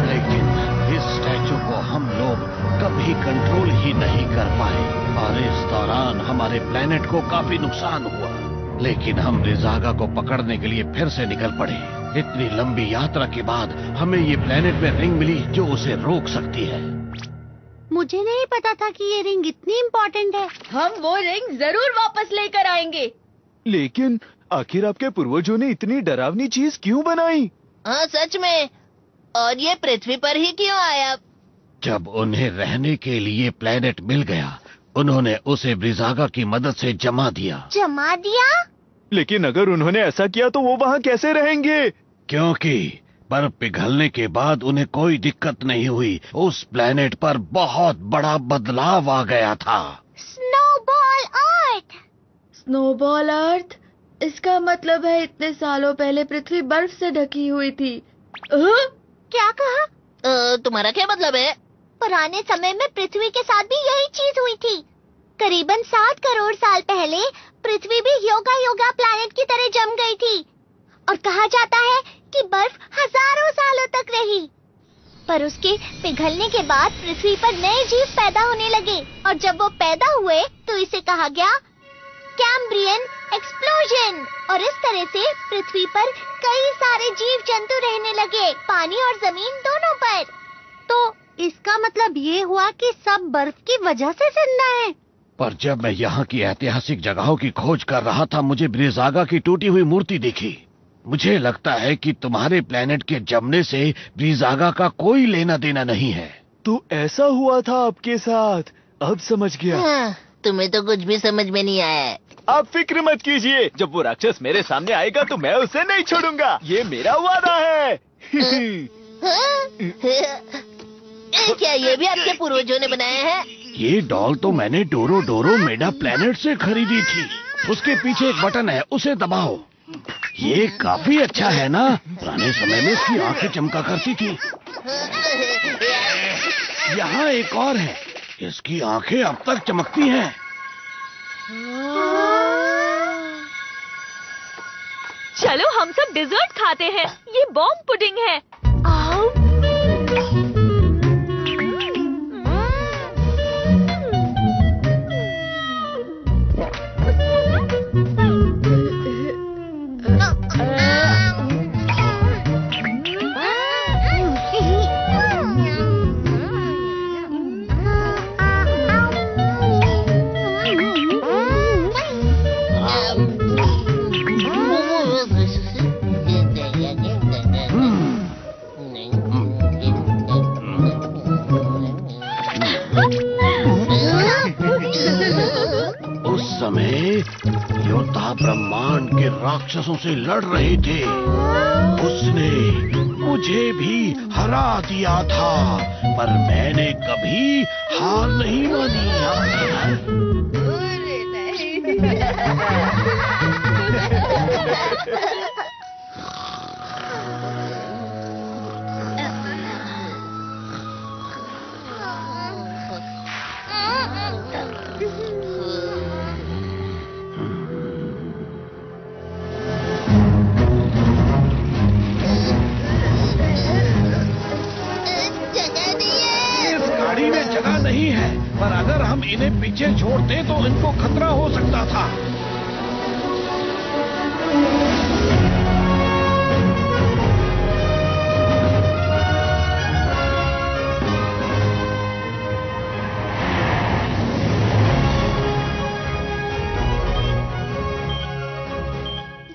लेकिन इस स्टैचू को हम लोग कभी कंट्रोल ही नहीं कर पाए और इस दौरान हमारे प्लेनेट को काफी नुकसान हुआ। लेकिन हम ब्रिजागा को पकड़ने के लिए फिर से निकल पड़े। इतनी लंबी यात्रा के बाद हमें ये प्लेनेट में रिंग मिली जो उसे रोक सकती है। मुझे नहीं पता था कि ये रिंग इतनी इम्पोर्टेंट है। हम वो रिंग जरूर वापस लेकर आएंगे। लेकिन आखिर आपके पूर्वजों ने इतनी डरावनी चीज क्यों बनाई? हाँ, सच में। और ये पृथ्वी पर ही क्यों आया? जब उन्हें रहने के लिए प्लेनेट मिल गया, उन्होंने उसे ब्रिजागा की मदद से जमा दिया। जमा दिया? लेकिन अगर उन्होंने ऐसा किया तो वो वहाँ कैसे रहेंगे? क्योंकि बर्फ पिघलने के बाद उन्हें कोई दिक्कत नहीं हुई। उस प्लेनेट पर बहुत बड़ा बदलाव आ गया था। स्नोबॉल अर्थ। स्नोबॉल अर्थ? इसका मतलब है इतने सालों पहले पृथ्वी बर्फ से ढकी हुई थी। क्या कहा? तुम्हारा क्या मतलब है? पुराने समय में पृथ्वी के साथ भी यही चीज हुई थी। करीबन 7 करोड़ साल पहले पृथ्वी भी ह्योगा प्लैनेट की तरह जम गई थी और कहा जाता है कि बर्फ हजारों सालों तक रही। पर उसके पिघलने के बाद पृथ्वी पर नए जीव पैदा होने लगे और जब वो पैदा हुए तो इसे कहा गया कैम्ब्रियन एक्सप्लोजन। और इस तरह से पृथ्वी पर कई सारे जीव जंतु रहने लगे, पानी और जमीन दोनों पर। तो इसका मतलब ये हुआ कि सब बर्फ की वजह से जिंदा है। पर जब मैं यहाँ की ऐतिहासिक जगहों की खोज कर रहा था, मुझे ब्रिजागा की टूटी हुई मूर्ति दिखी। मुझे लगता है कि तुम्हारे प्लेनेट के जमने से ब्रिजागा का कोई लेना देना नहीं है। तो ऐसा हुआ था आपके साथ? अब समझ गया। हाँ, तुम्हें तो कुछ भी समझ में नहीं आया है। आप फिक्र मत कीजिए, जब वो राक्षस मेरे सामने आएगा तो मैं उसे नहीं छोड़ूंगा। ये मेरा वादा है। क्या ये भी आपके पूर्वजों ने बनाया है? ये डॉल तो मैंने डोरो मेडा प्लेनेट से खरीदी थी। उसके पीछे एक बटन है, उसे दबाओ। ये काफी अच्छा है ना? पुराने समय में इसकी आंखें चमका करती थी। यहाँ एक और है, इसकी आंखें अब तक चमकती हैं। चलो हम सब डिजर्ट खाते हैं। ये बॉम्ब पुडिंग है। योद्धा ब्रह्मांड के राक्षसों से लड़ रहे थे। उसने मुझे भी हरा दिया था, पर मैंने कभी हार नहीं मानी। जगह नहीं है, पर अगर हम इन्हें पीछे छोड़ते तो इनको खतरा हो सकता था।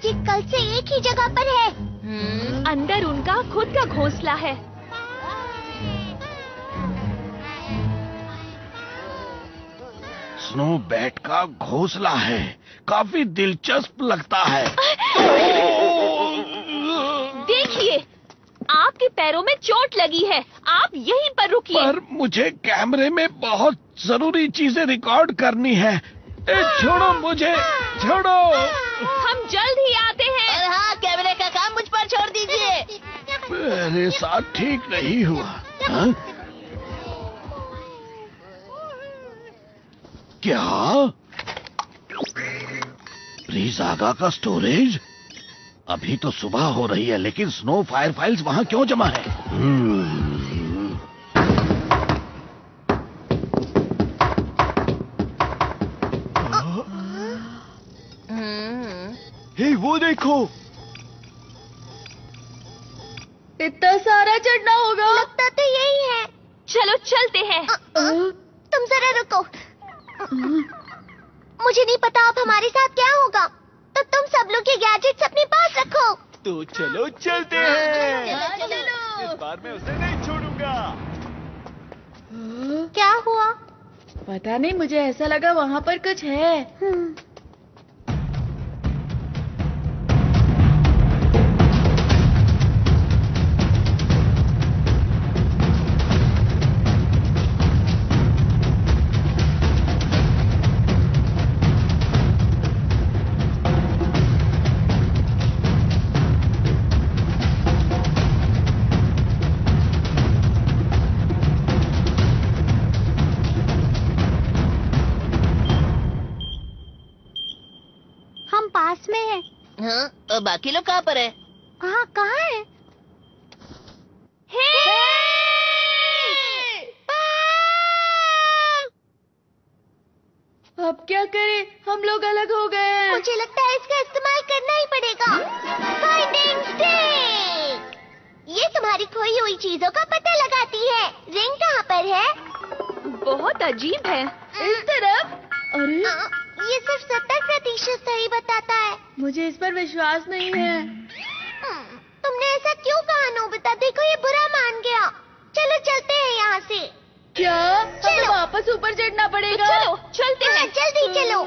ये कल से एक ही जगह पर है। अंदर उनका खुद का घोंसला है। स्नो बैट का घोंसला है, काफी दिलचस्प लगता है। देखिए, आपके पैरों में चोट लगी है, आप यहीं पर रुकिए। पर मुझे कैमरे में बहुत जरूरी चीजें रिकॉर्ड करनी है। छोड़ो मुझे, छोड़ो। हम जल्द ही आते हैं। और हाँ, कैमरे का काम मुझ पर छोड़ दीजिए। मेरे साथ ठीक नहीं हुआ। हाँ? क्या? ब्रिजागा का स्टोरेज? अभी तो सुबह हो रही है, लेकिन स्नो फायर फाइल्स वहां क्यों जमा है? हे, वो देखो। इतना सारा चढ़ना होगा। लगता तो यही है। चलो चलते हैं। तुम जरा रुको। मुझे नहीं पता अब हमारे साथ क्या होगा, तो तुम सब लोग ये गैजेट्स अपने पास रखो। तो चलो चलते हैं। चलो। इस बार मैं उसे नहीं छोड़ूंगा। क्या हुआ? पता नहीं, मुझे ऐसा लगा वहाँ पर कुछ है। हम पास में हैं। हाँ, और बाकी लोग कहाँ पर है? हाँ, कहाँ है? अब क्या करें, हम लोग अलग हो गए हैं। मुझे लगता है इसका इस्तेमाल करना ही पड़ेगा। Finding stick. ये तुम्हारी खोई हुई चीजों का पता लगाती है। रिंग कहाँ पर है? बहुत अजीब है। इस तरफ। अरे, ये सिर्फ 70% सही बताता है। मुझे इस पर विश्वास नहीं है। तुमने ऐसा क्यों कहा नोबिता? देखो, ये बुरा मान गया। चलो चलते हैं यहाँ से। क्या? हमें वापस ऊपर चढ़ना पड़ेगा। चलो चलते हाँ, हैं। जल्दी चलो।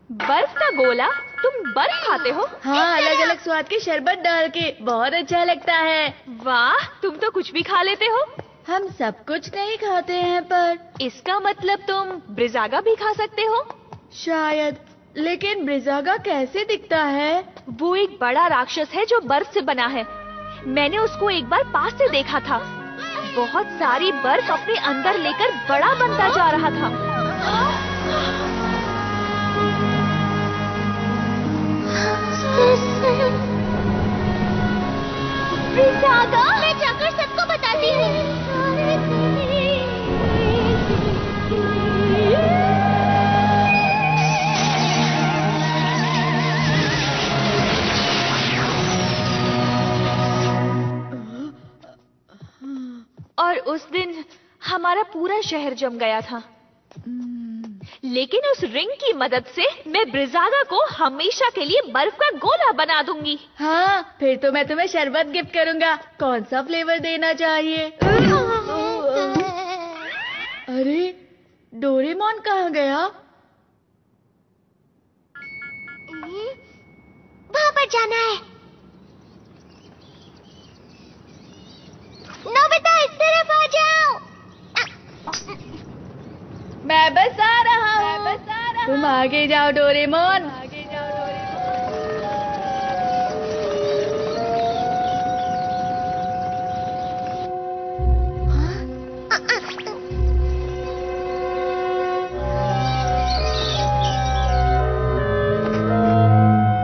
बर्फ का गोला? तुम बर्फ खाते हो? हाँ, अलग अलग स्वाद के शरबत डाल के, बहुत अच्छा लगता है। वाह, तुम तो कुछ भी खा लेते हो। हम सब कुछ नहीं खाते हैं, पर इसका मतलब तुम ब्रिजागा भी खा सकते हो? शायद। लेकिन ब्रिजागा कैसे दिखता है? वो एक बड़ा राक्षस है जो बर्फ से बना है। मैंने उसको एक बार पास से देखा था। बहुत सारी बर्फ अपने अंदर लेकर बड़ा बनता जा रहा था। ब्रिजागा, मैं जाकर सबको बताती हूँ। और उस दिन हमारा पूरा शहर जम गया था। लेकिन उस रिंग की मदद से मैं ब्रिजागा को हमेशा के लिए बर्फ का गोला बना दूंगी। हाँ, फिर तो मैं तुम्हें शरबत गिफ्ट करूंगा। कौन सा फ्लेवर देना चाहिए? अरे, डोरेमोन कहाँ गया? जाना है। नोबिता इस तरफ आ जाओ। मैं बस आ रहा हूँ। तुम आगे जाओ डोरेमोन।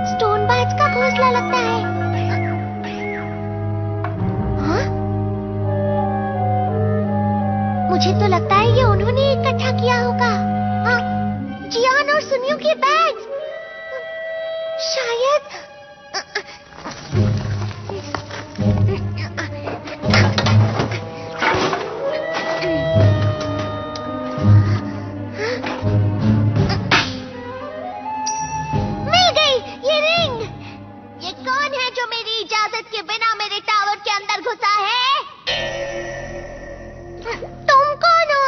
स्टोन बाज का घोंसला लगता है। हाँ? मुझे तो लगता है ये उन्होंने इकट्ठा किया होगा। हाँ, जियान और सुनियो के बैग्स। शायद मिल गई ये रिंग। ये कौन है जो मेरी इजाजत के बिना मेरे टावर के अंदर घुसा है? तुम कौन हो?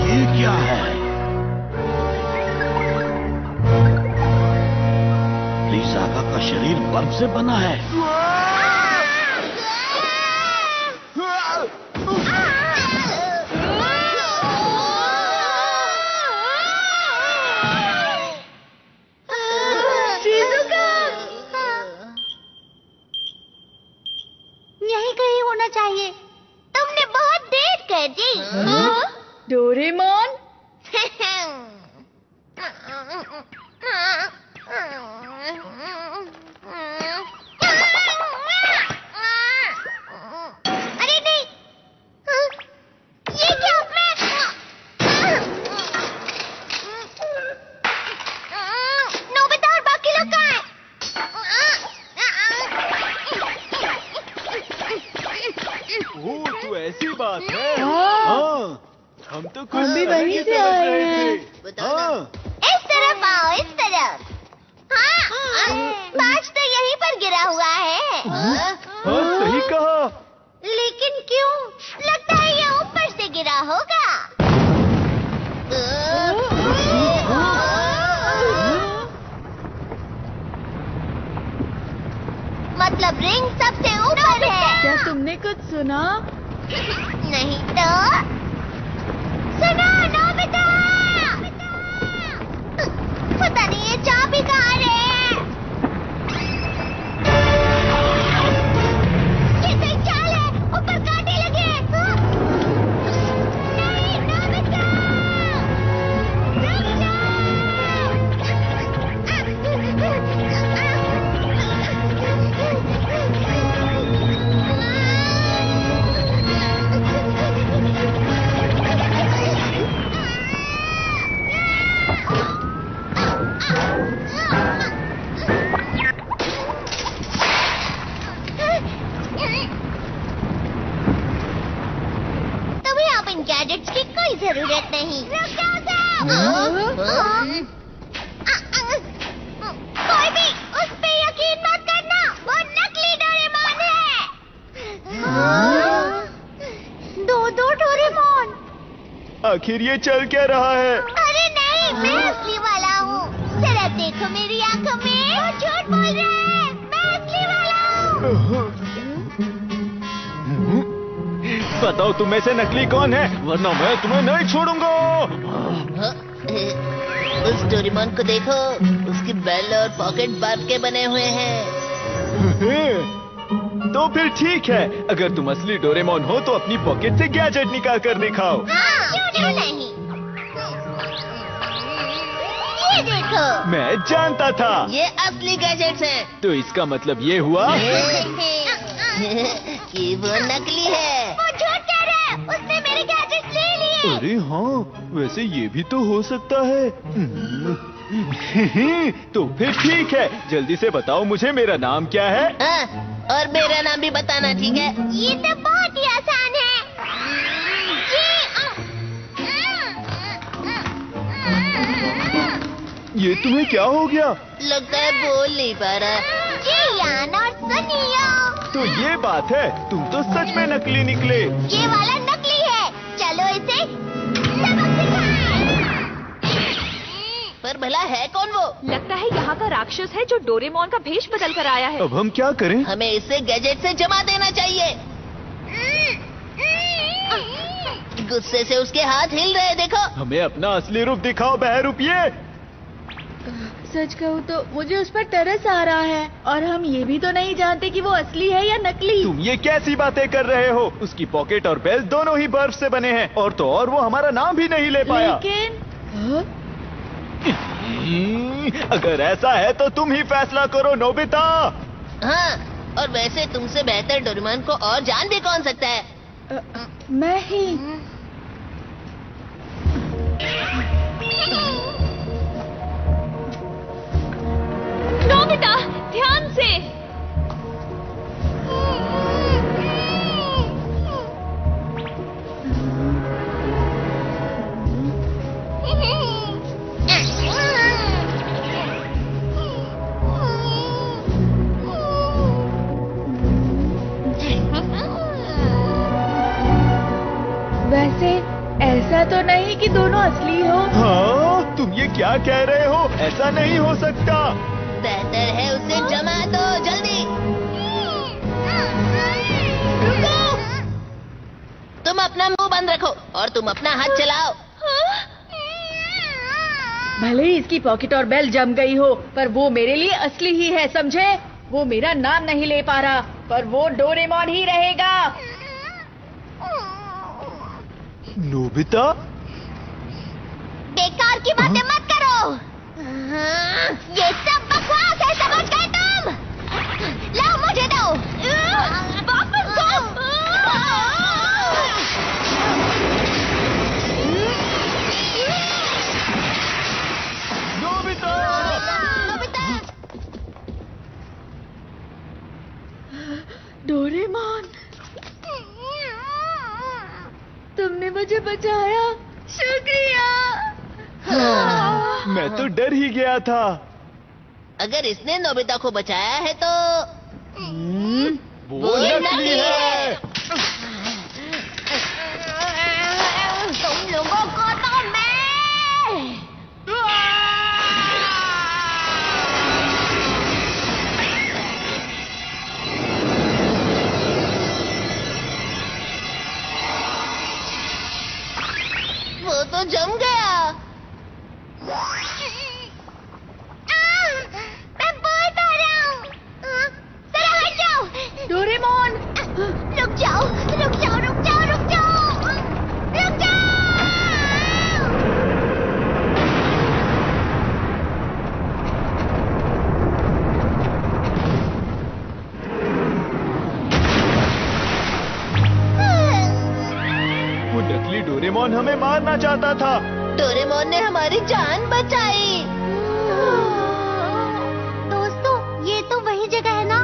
ये क्या है? लिसागा का शरीर बर्फ से बना है। यहीं कहीं होना चाहिए। तुमने बहुत देर कर दी। डोरेमोन, अरे नहीं, ये क्या? नोबिता और बाकी लोग कहाँ हैं? ओह, तो ऐसी बात है। हाँ। हाँ, हम तो कुछ हम भी अलग वहीं ही से समझ आए रहे हैं। थे। हाँ, इस तरफ आओ, इस तरफ। हाँ, बाज तो यहीं पर गिरा हुआ है। हाँ, सही कहा। लेकिन क्यों? लगता है ये ऊपर से गिरा होगा। मतलब रिंग सबसे ऊपर है। क्या तुमने कुछ सुना? नहीं तो सुनो नोबिता। पता नहीं ये चाबी कहाँ है। ये सही चाल है, ऊपर कांटे लगे। नहीं नोबिता, रुक तुम्हें अब इन गैजेट्स की कोई जरूरत नहीं। रुक जाओ कोई भी उस पे यकीन मत करना, वो नकली डोरेमोन है। दो डोरेमोन। आखिर ये चल क्या रहा है? अरे नहीं, मैं असली वाला हूँ। जरा देखो मेरी आंखों में। वो झूठ बोल रहे हैं, मैं असली वाला हूँ। बताओ तुम में से नकली कौन है, वरना मैं तुम्हें नहीं छोड़ूंगा। उस डोरेमोन को देखो, उसकी बेल और पॉकेट बर्फ के बने हुए हैं। तो फिर ठीक है, अगर तुम असली डोरेमोन हो तो अपनी पॉकेट से गैजेट निकाल कर दिखाओ। क्यों नहीं? ये देखो। मैं जानता था। ये असली गैजेट्स हैं। तो इसका मतलब ये हुआ कि वो नकली है। वो झूठ कह रहा है, उसने मेरे गैजेट्स ले लिए। अरे हाँ, वैसे ये भी तो हो सकता है। तो फिर ठीक है, जल्दी से बताओ मुझे मेरा नाम क्या है। हाँ, और मेरा नाम भी बताना, ठीक है? ये तो बहुत ही आसान है। ये तुम्हें क्या हो गया? लगता है बोल नहीं पा रहा। जियान और सुनियो, तो ये बात है, तुम तो सच में नकली निकले। ये वाला नकली है। चलो इसे सबक सिखाएं। पर भला है कौन वो? लगता है यहाँ का राक्षस है जो डोरेमोन का भेष बदल कर आया है। अब हम क्या करें? हमें इसे गैजेट से जमा देना चाहिए। गुस्से से उसके हाथ हिल रहे, देखो। हमें अपना असली रूप दिखाओ बहरूपिये। सच कहूँ तो मुझे उस पर तरस आ रहा है, और हम ये भी तो नहीं जानते कि वो असली है या नकली। तुम ये कैसी बातें कर रहे हो? उसकी पॉकेट और बेल्ट दोनों ही बर्फ से बने हैं, और तो और वो हमारा नाम भी नहीं ले पाया। लेकिन अगर ऐसा है तो तुम ही फैसला करो नोबिता। हाँ, और वैसे तुमसे बेहतर डोरेमोन को और जान भी कौन सकता है? मैं ही। नोबिता, ध्यान से। वैसे ऐसा तो नहीं कि दोनों असली हो। हाँ, तुम ये क्या कह रहे हो? ऐसा नहीं हो सकता। बेहतर है उसे जमा दो, जल्दी। रुको। तुम अपना मुंह बंद रखो और तुम अपना हाथ चलाओ। भले ही इसकी पॉकेट और बेल जम गई हो, पर वो मेरे लिए असली ही है, समझे? वो मेरा नाम नहीं ले पा रहा, पर वो डोरेमोन ही रहेगा। नोबिता, बेकार की बातें मत करो। ये सब बकवास है, समझ गए तुम? लाओ मुझे दो। वापस दो। नोबिता, नोबिता, डोरेमोन, तुमने मुझे बचाया, शुक्रिया। मैं तो डर ही गया था। अगर इसने नोबिता को बचाया है तो वो ये नकली है। तुम लोगों को तो मैं। वो तो जम गया। मैं बहुत आ रहा हूँ। जरा हट जाओ। डोरेमोन, रुक जाओ, रुक जाओ, रुक जाओ, रुक जाओ, रुक जाओ। वो नकली डोरेमोन हमें मारना चाहता था। डोरेमोन ने हमारी जान बचाई। दोस्तों, ये तो वही जगह है ना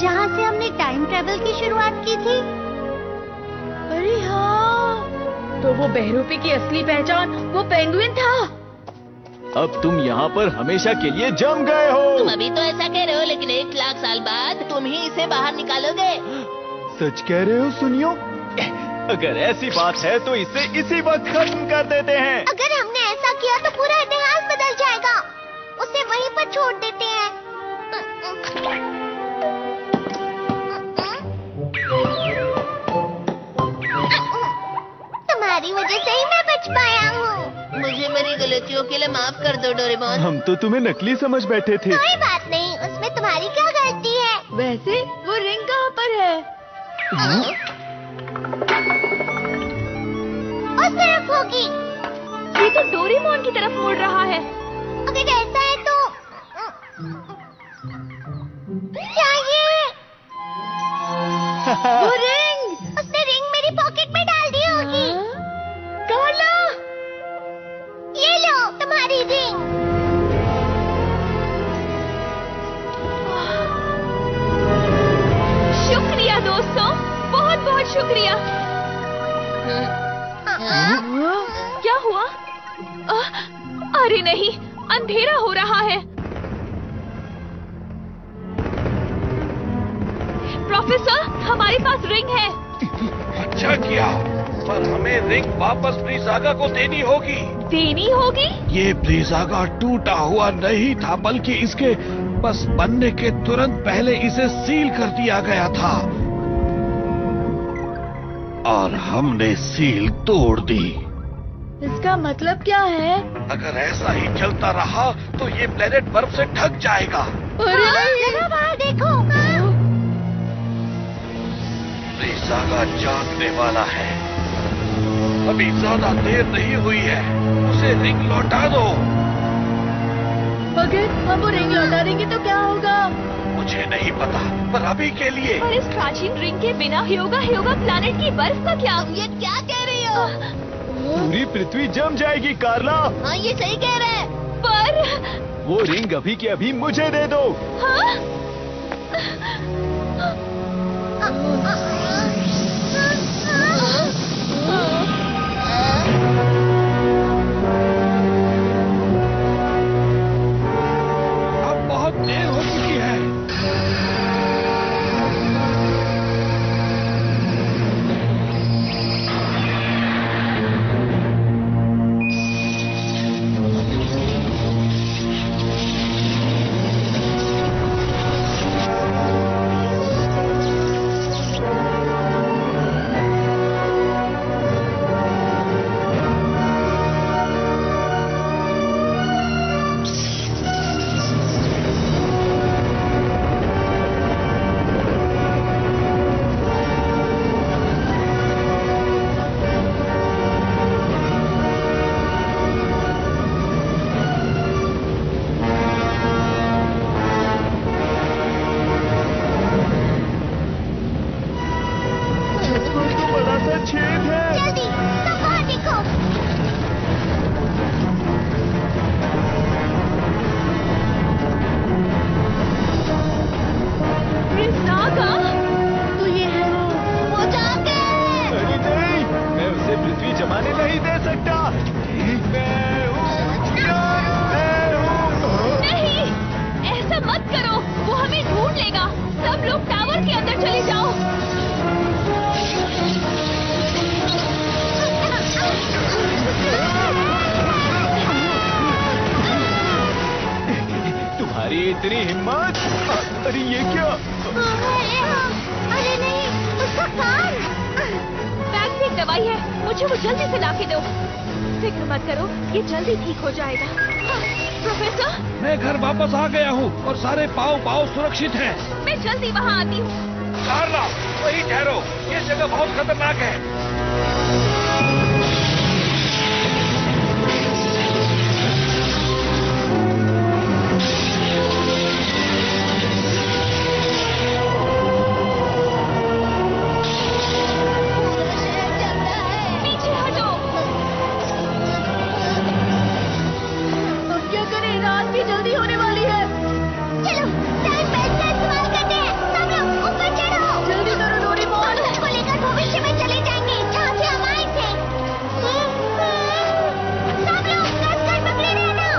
जहाँ से हमने टाइम ट्रेवल की शुरुआत की थी। अरे हाँ, तो वो बहरूपी की असली पहचान वो पेंगुइन था। अब तुम यहाँ पर हमेशा के लिए जम गए तुम हो। अभी तो ऐसा कह रहे हो, लेकिन 1 लाख साल बाद तुम ही इसे बाहर निकालोगे। सच कह रहे हो? सुनियो, अगर ऐसी बात है तो इसे इसी वक्त खत्म कर देते हैं। अगर हमने ऐसा किया तो पूरा इतिहास बदल जाएगा। उसे वहीं पर छोड़ देते हैं। तुम्हारी वजह से ही मैं बच पाया हूँ। मुझे मेरी गलतियों के लिए माफ कर दो डोरेमोन। हम तो तुम्हें नकली समझ बैठे थे। कोई बात नहीं, उसमें तुम्हारी क्या गलती है? वैसे वो रिंग कहाँ पर है? उस तरफ होगी। ये तो डोरेमोन की तरफ मुड़ रहा है। अगर ऐसा है तो क्या ये? वो रिंग! उसने रिंग मेरी पॉकेट में डाल दी होगी। काला! ये लो तुम्हारी रिंग। शुक्रिया दोस्तों, बहुत बहुत शुक्रिया। क्या हुआ? अरे नहीं, अंधेरा हो रहा है। प्रोफेसर, हमारे पास रिंग है। अच्छा किया, पर हमें रिंग वापस ब्रीज़ागा को देनी होगी। देनी होगी? ये ब्रीज़ागा टूटा हुआ नहीं था, बल्कि इसके बस बनने के तुरंत पहले इसे सील कर दिया गया था और हमने सील तोड़ दी। इसका मतलब क्या है? अगर ऐसा ही चलता रहा तो ये प्लेनेट बर्फ से ढक जाएगा। अरे नहीं, बाहर देखो। ब्रीज़ागा जागने वाला है। अभी ज्यादा देर नहीं हुई है, उसे रिंग लौटा दो। अगर हम वो रिंग लौटा देंगे तो क्या होगा? मुझे नहीं पता, पर अभी के लिए। पर इस प्राचीन रिंग के बिना ह्योगा प्लैनेट की बर्फ का क्या? ये क्या कह रही हो? पूरी पृथ्वी जम जाएगी कार्ला। हाँ, ये सही कह रहे हैं। पर वो रिंग अभी के अभी मुझे दे दो। हाँ? अब बहुत देर हो चुकी है। बड़ा सा छेद है। जल्दी, सब बाहर देखो। ब्रीज़ागा? तो ये है वो जाग गए। अरे नहीं, मैं उसे पृथ्वी जमाने नहीं दे सकता। मैं हूँ। नहीं, ऐसा मत करो, वो हमें ढूंढ लेगा। सब लोग टावर के अंदर चले जाओ। तुम्हारी इतनी हिम्मत? अरे ये क्या? अरे नहीं, उसका कान। बैग में एक दवाई है, मुझे वो जल्दी से ला के दो। फिक्र मत करो, ये जल्दी ठीक हो जाएगा। प्रोफेसर, मैं घर वापस आ गया हूँ और सारे पाँव सुरक्षित हैं। मैं जल्दी वहाँ आती हूँ। कार्ला, वहीं ठहरो, ये जगह बहुत खतरनाक है। पीछे हटो। अब क्या करें? रात भी जल्दी होने वाली है। चलो, टाइम बेल्ट का इस्तेमाल करते हैं। सब लोग ऊपर चढ़ो। जल्दी करो डोरेमोन। उसको लेकर भविष्य में चले जाएंगे, जहाँ से हम आए थे। सब लोग कसकर पकड़े रहना।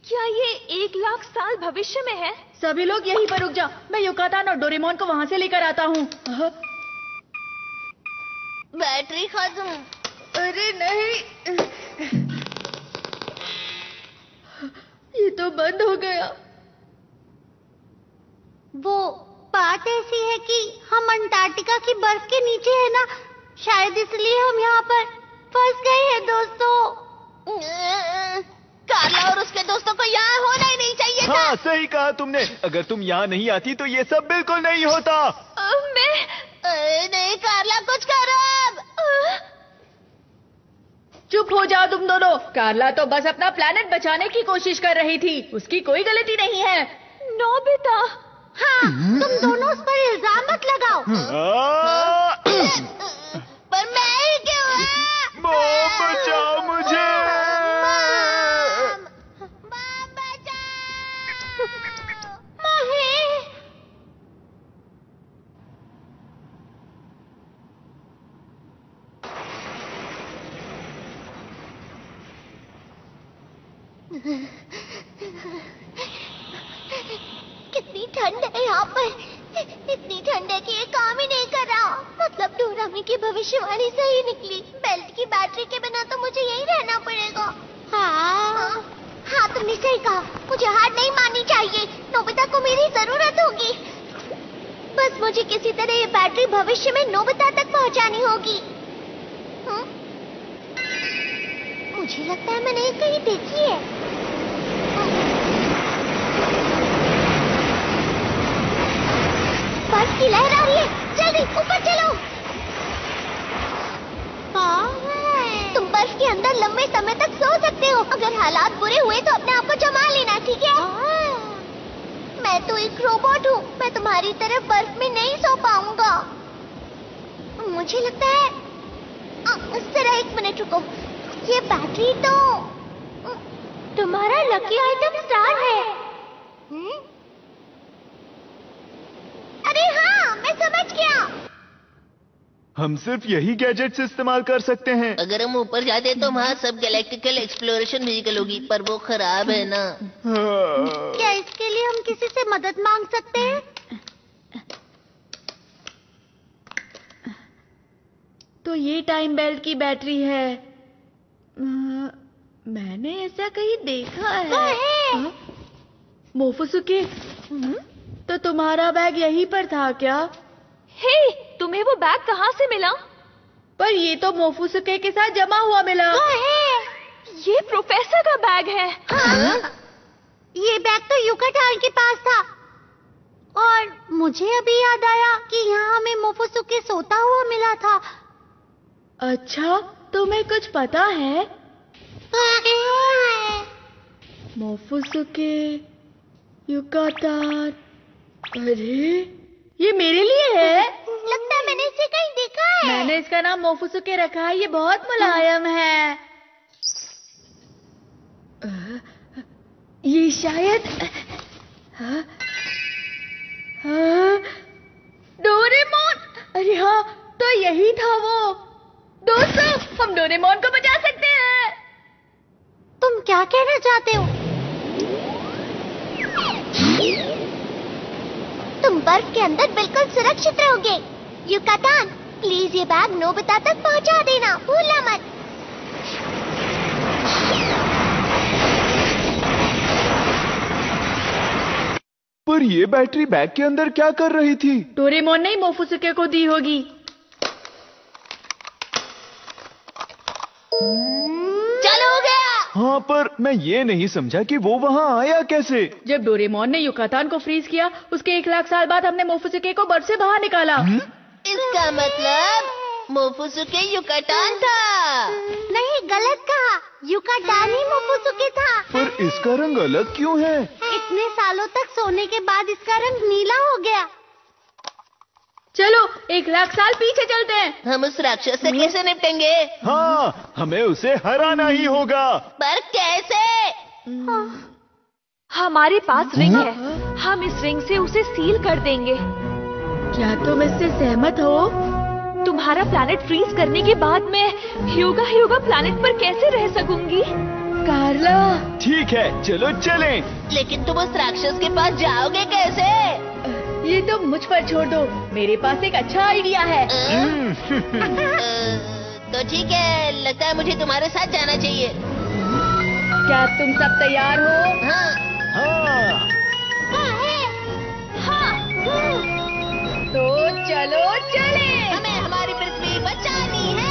क्या ये 1,00,000 साल भविष्य में है? सभी लोग यहीं पर रुक जाओ, मैं युकातान और डोरेमोन को वहाँ से लेकर आता हूँ। बैटरी खत्म। अरे नहीं, ये तो बंद हो गया। वो बात ऐसी है कि हम अंटार्कटिका की बर्फ के नीचे है ना, शायद इसलिए हम यहाँ पर फंस गए हैं दोस्तों। कार्ला और उसके दोस्तों को यहाँ होने हाँ सही कहा तुमने। अगर तुम यहाँ नहीं आती तो ये सब बिल्कुल नहीं होता। नहीं कार्ला, कुछ करो अब। चुप हो जाओ तुम दोनों। कार्ला तो बस अपना प्लेनेट बचाने की कोशिश कर रही थी, उसकी कोई गलती नहीं है। नोबिता, हाँ, तुम दोनों उस पर इल्जाम मत लगाओ। पर मैं ही क्यों? मॉम बचाओ मुझे। कितनी ठंड है यहाँ पर, इतनी ठंड है कि ये काम ही नहीं कर रहा। मतलब डोरामी की भविष्यवाणी सही निकली। बेल्ट की बैटरी के बिना तो मुझे यहीं रहना पड़ेगा। हाँ, तुमने सही कहा। मुझे हार नहीं माननी चाहिए। नोबिता को मेरी जरूरत होगी। बस मुझे किसी तरह ये बैटरी भविष्य में नोबिता तक पहुँचानी होगी। मुझे लगता है मैंने ये कहीं देखी है। बर्फ की लहर आ रही है, जल्दी ऊपर चलो। तुम बर्फ के अंदर लंबे समय तक सो सकते हो। अगर हालात बुरे हुए तो अपने आप को जमा लेना, ठीक है? मैं तो एक रोबोट हूँ, मैं तुम्हारी तरह बर्फ में नहीं सो पाऊंगा। मुझे लगता है जरा एक मिनट रुको। ये बैटरी तो तुम्हारा लकी आइटम स्टार है। अरे हाँ, मैं समझ गया। हम सिर्फ यही गैजेट्स इस्तेमाल कर सकते हैं। अगर हम ऊपर जाते तो वहाँ सब गैलेक्टिकल एक्सप्लोरेशन व्हीकल होगी, पर वो खराब है ना। क्या इसके लिए हम किसी से मदद मांग सकते हैं? तो ये टाइम बेल्ट की बैटरी है। मैंने ऐसा कहीं देखा है। मोफुसुके, तो तुम्हारा बैग यहीं पर था क्या? हे, तुम्हें वो बैग कहाँ से मिला? पर ये तो मोफुसुके के साथ जमा हुआ मिला। ये प्रोफेसर का बैग है। हाँ? ये बैग तो युकाटान के पास था। और मुझे अभी याद आया कि यहाँ हमें मोफुसुके सोता हुआ मिला था। अच्छा, तुम्हें कुछ पता है? मोफुसुके, युकाटान। अरे, ये मेरे लिए है। लगता है मैंने इसे कहीं देखा है। मैंने इसका नाम मोफुसुके रखा है। ये बहुत मुलायम है। ये शायद डोरेमोन। अरे हाँ, तो यही था वो। दोस्तों, हम डोरेमोन को बचा सकते हैं। तुम क्या कहना चाहते हो? तुम बर्फ के अंदर बिल्कुल सुरक्षित रहोगे। युकाटान, प्लीज ये बैग नोबिता तक पहुंचा देना, भूलना मत। पर ये बैटरी बैग के अंदर क्या कर रही थी? डोरेमोन ने मोफुसुके को दी होगी। चलो हो गया। हाँ, पर मैं ये नहीं समझा कि वो वहाँ आया कैसे? जब डोरेमोन ने युकाटान को फ्रीज किया, उसके 1 लाख साल बाद हमने मोफुसुके को बर्फ से बाहर निकाला। इसका मतलब मोफुसुके युकाटान था। नहीं, गलत कहा। युकाटान ही मोफुसुके था। पर इसका रंग अलग क्यों है? इतने सालों तक सोने के बाद इसका रंग नीला हो गया। चलो 1 लाख साल पीछे चलते हैं। हम उस राक्षस से कैसे निपटेंगे? हाँ, हमें उसे हराना ही होगा। पर कैसे? हमारे पास रिंग है, हम इस रिंग से उसे सील कर देंगे। क्या तुम इससे सहमत हो? तुम्हारा प्लैनेट फ्रीज करने के बाद मैं ह्यूगा प्लैनेट पर कैसे रह सकूंगी? कार्ला, ठीक है, चलो चलें। लेकिन तुम उस राक्षस के पास जाओगे कैसे? ये तुम मुझ पर छोड़ दो, मेरे पास एक अच्छा आइडिया है। तो ठीक है, लगता है मुझे तुम्हारे साथ जाना चाहिए। क्या तुम सब तैयार हो? हाँ। हाँ, तो चलो चले। हमें हमारी पृथ्वी बचानी है।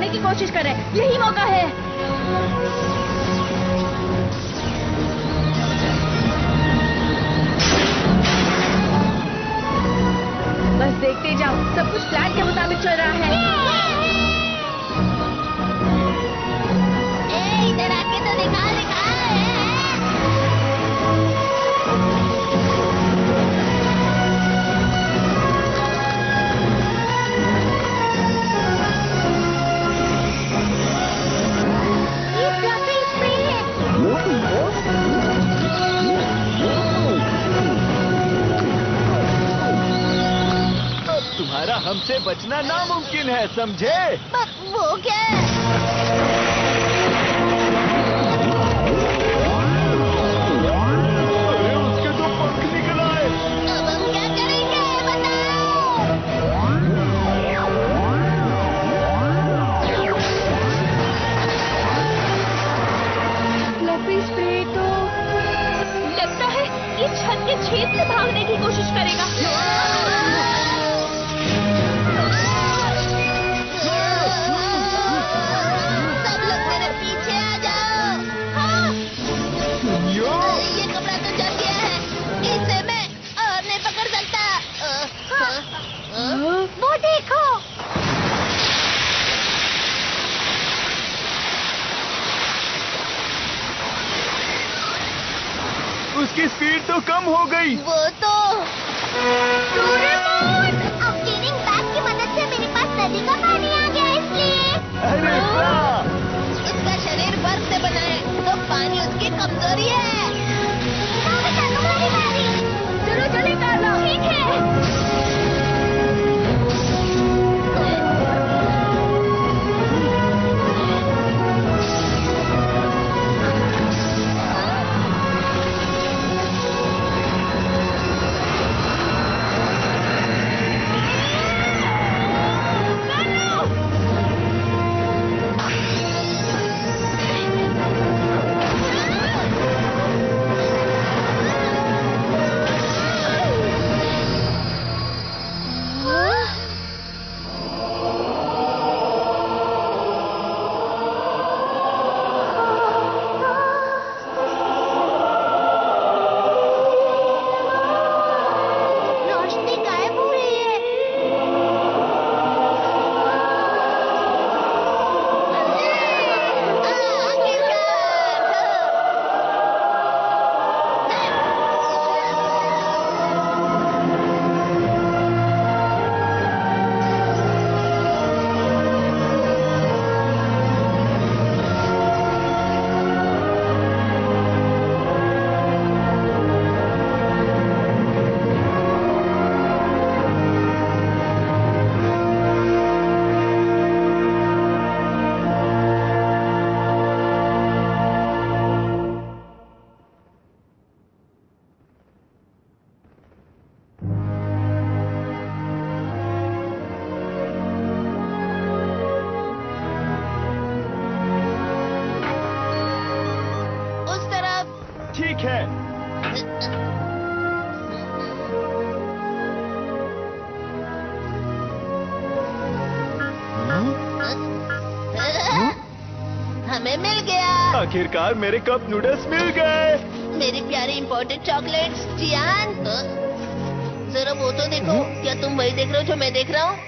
ढूंढने की कोशिश करें। यही मौका है। बस देखते जाओ, सब कुछ प्लान के मुताबिक चल रहा है। इधर आके तो दिखा। तुम्हारा हमसे बचना नामुमकिन है, समझे? वो क्या है? अरे उसके तो पंख निकल आए। अब हम क्या करेंगे बताओ? फ्लफी स्प्रे तो लगता है ये छत के छेद से भागने की कोशिश करेगा। सब लोग मेरे पीछे आ जाओ। हाँ, ये कपड़ा तो जल गया है, इसे मैं और नहीं पकड़ सकता। वो देखो। उसकी स्पीड तो कम हो गई। वो तो अब क्लीनिंग बैग की मदद से मेरे पास नदी का पानी आ गया, इसलिए अरे वाह! उसका शरीर बर्फ से बना है, तो पानी उसकी कमजोरी है। चलो चले कार्ला। ठीक है। रोशनी गायब हो रही है। उस तरफ। ठीक है। हमें मिल गया। आखिरकार मेरे कप नूडल्स मिल गए। मेरी प्यारी इम्पोर्टेड चॉकलेट्स। जियान, जरा वो तो देखो। क्या तुम वही देख रहे हो जो मैं देख रहा हूँ?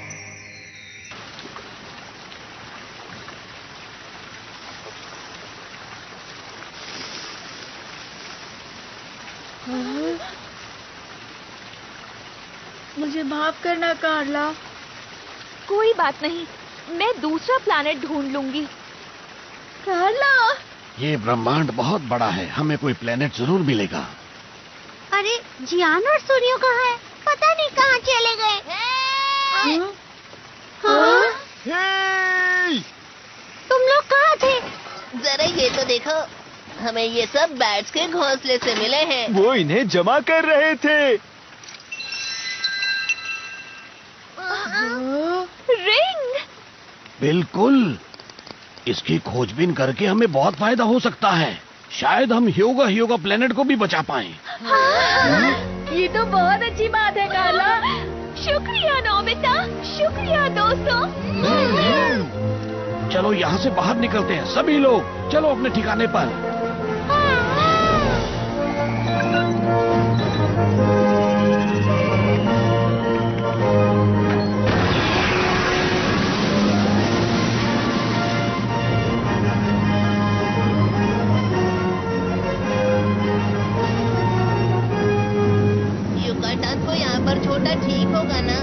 मुझे माफ करना कार्ला। कोई बात नहीं, मैं दूसरा प्लैनेट ढूंढ लूंगी। कार्ला, ये ब्रह्मांड बहुत बड़ा है, हमें कोई प्लेनेट जरूर मिलेगा। अरे जियान और सूर्यो कहाँ है? पता नहीं कहाँ चले गए। हे! तुम लोग कहाँ थे? जरा ये तो देखो, हमें ये सब बैट्स के घोंसले से मिले हैं। वो इन्हें जमा कर रहे थे। रिंग। बिल्कुल, इसकी खोजबीन करके हमें बहुत फायदा हो सकता है। शायद हम ह्योगा प्लेनेट को भी बचा पाएं। ये तो बहुत अच्छी बात है कार्ला। शुक्रिया नोबिता, शुक्रिया दोस्तों। चलो यहाँ से बाहर निकलते हैं सभी लोग, चलो अपने ठिकाने पर। युगाटन को यहाँ पर छोड़ना ठीक होगा ना?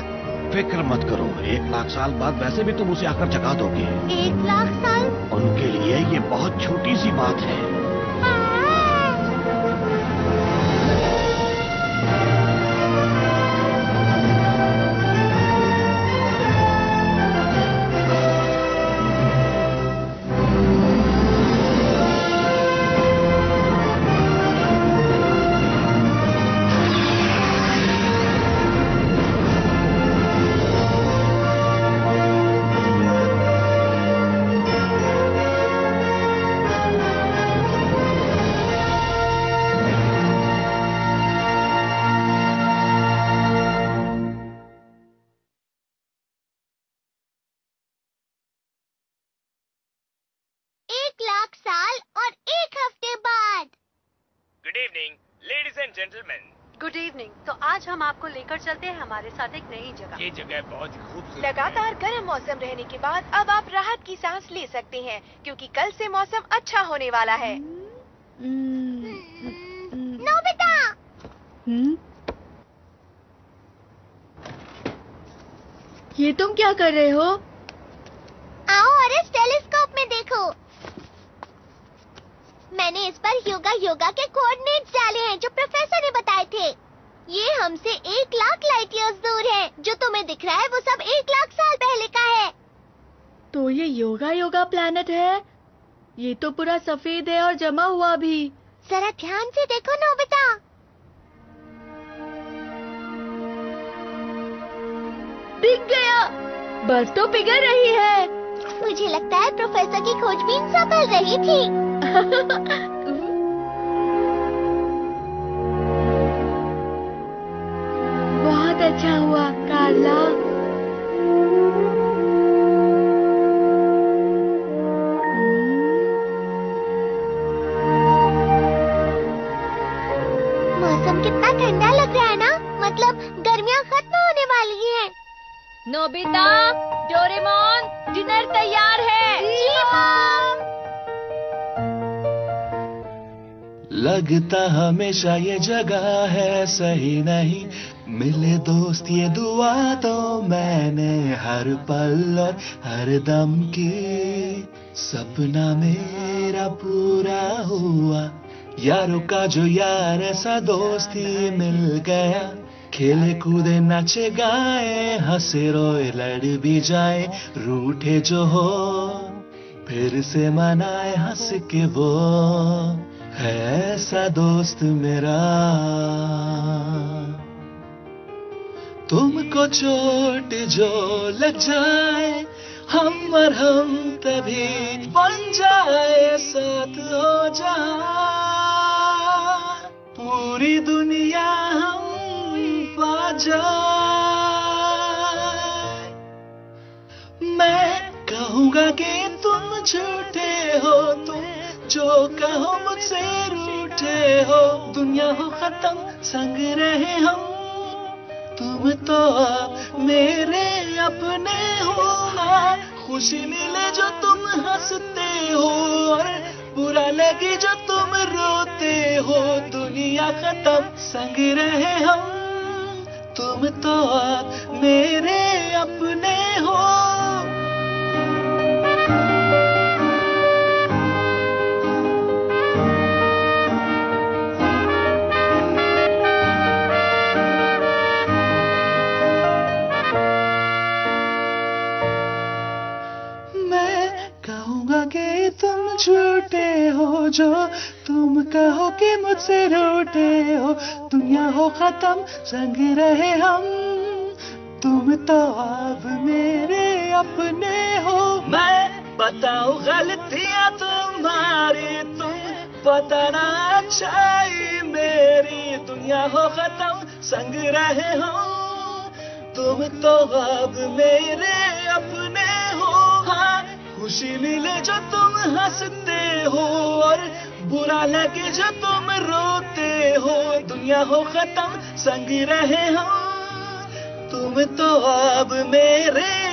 फिक्र मत करो, 1 लाख साल बाद वैसे भी तुम उसे आकर जगा दोगे। 1 लाख साल? उनके लिए ये बहुत छोटी सी बात है। Good evening ladies and gentleman. Good evening. तो आज हम आपको लेकर चलते हैं हमारे साथ एक नई जगह। ये जगह बहुत ही खूबसूरत लगातार गर्म मौसम रहने के बाद अब आप राहत की सांस ले सकते हैं, क्योंकि कल से मौसम अच्छा होने वाला है। नोबिता! ये तुम क्या कर रहे हो? आओ और इस टेलीस्कोप में देखो। मैंने इस पर योगा के कोऑर्डिनेट्स डाले हैं जो प्रोफेसर ने बताए थे। ये हमसे 1 लाख लाइट ईयर्स दूर है। जो तुम्हें दिख रहा है वो सब 1 लाख साल पहले का है। तो ये योगा प्लैनेट है? ये तो पूरा सफेद है और जमा हुआ भी। जरा ध्यान से देखो नोबिता। दिख गया, बर्फ तो पिघल रही है। मुझे लगता है प्रोफेसर की खोजबीन सफल रही थी। बहुत अच्छा हुआ कार्ला। मौसम कितना ठंडा लग रहा है ना, मतलब गर्मियाँ खत्म होने वाली हैं। नोबिता, डोरेमोन, डिनर तैयार है। जी मॉम। लगता हमेशा ये जगह है सही नहीं, मिले दोस्त ये दुआ तो मैंने हर पल और हर दम की। सपना मेरा पूरा हुआ, यारों का जो यार ऐसा दोस्त ही मिल गया। खेले कूदे नाचे गाए, हंसे रोए लड़ भी जाए, रूठे जो हो फिर से मनाए हंस के वो है ऐसा दोस्त मेरा। तुमको चोट जो लग जाए, हम और हम तभी बन जाए, साथ हो जाए पूरी दुनिया हम पा जाए। मैं कहूँगा कि तुम झूठे हो, तुम जो कहो मुझसे रूठे हो। दुनिया हो खत्म संग रहे हम, तुम तो मेरे अपने हो। हाँ, खुशी मिले जो तुम हंसते हो, और बुरा लगे जो तुम रोते हो। दुनिया खत्म संग रहे हम, तुम तो मेरे अपने हो। तुम झूठे हो जो तुम कहो कि मुझसे रूठे हो। दुनिया हो खत्म संग रहे हम, तुम तो अब मेरे अपने हो। मैं बताऊं गलतियां तुम्हारी, तुम बताना अच्छाई मेरी। दुनिया हो खत्म संग रहे हम, तुम तो अब मेरे अपने हो। हाँ, खुशी मिले जो तुम हंसते हो और बुरा लगे जो तुम रोते हो, दुनिया हो खत्म संग रहे हो तुम तो अब मेरे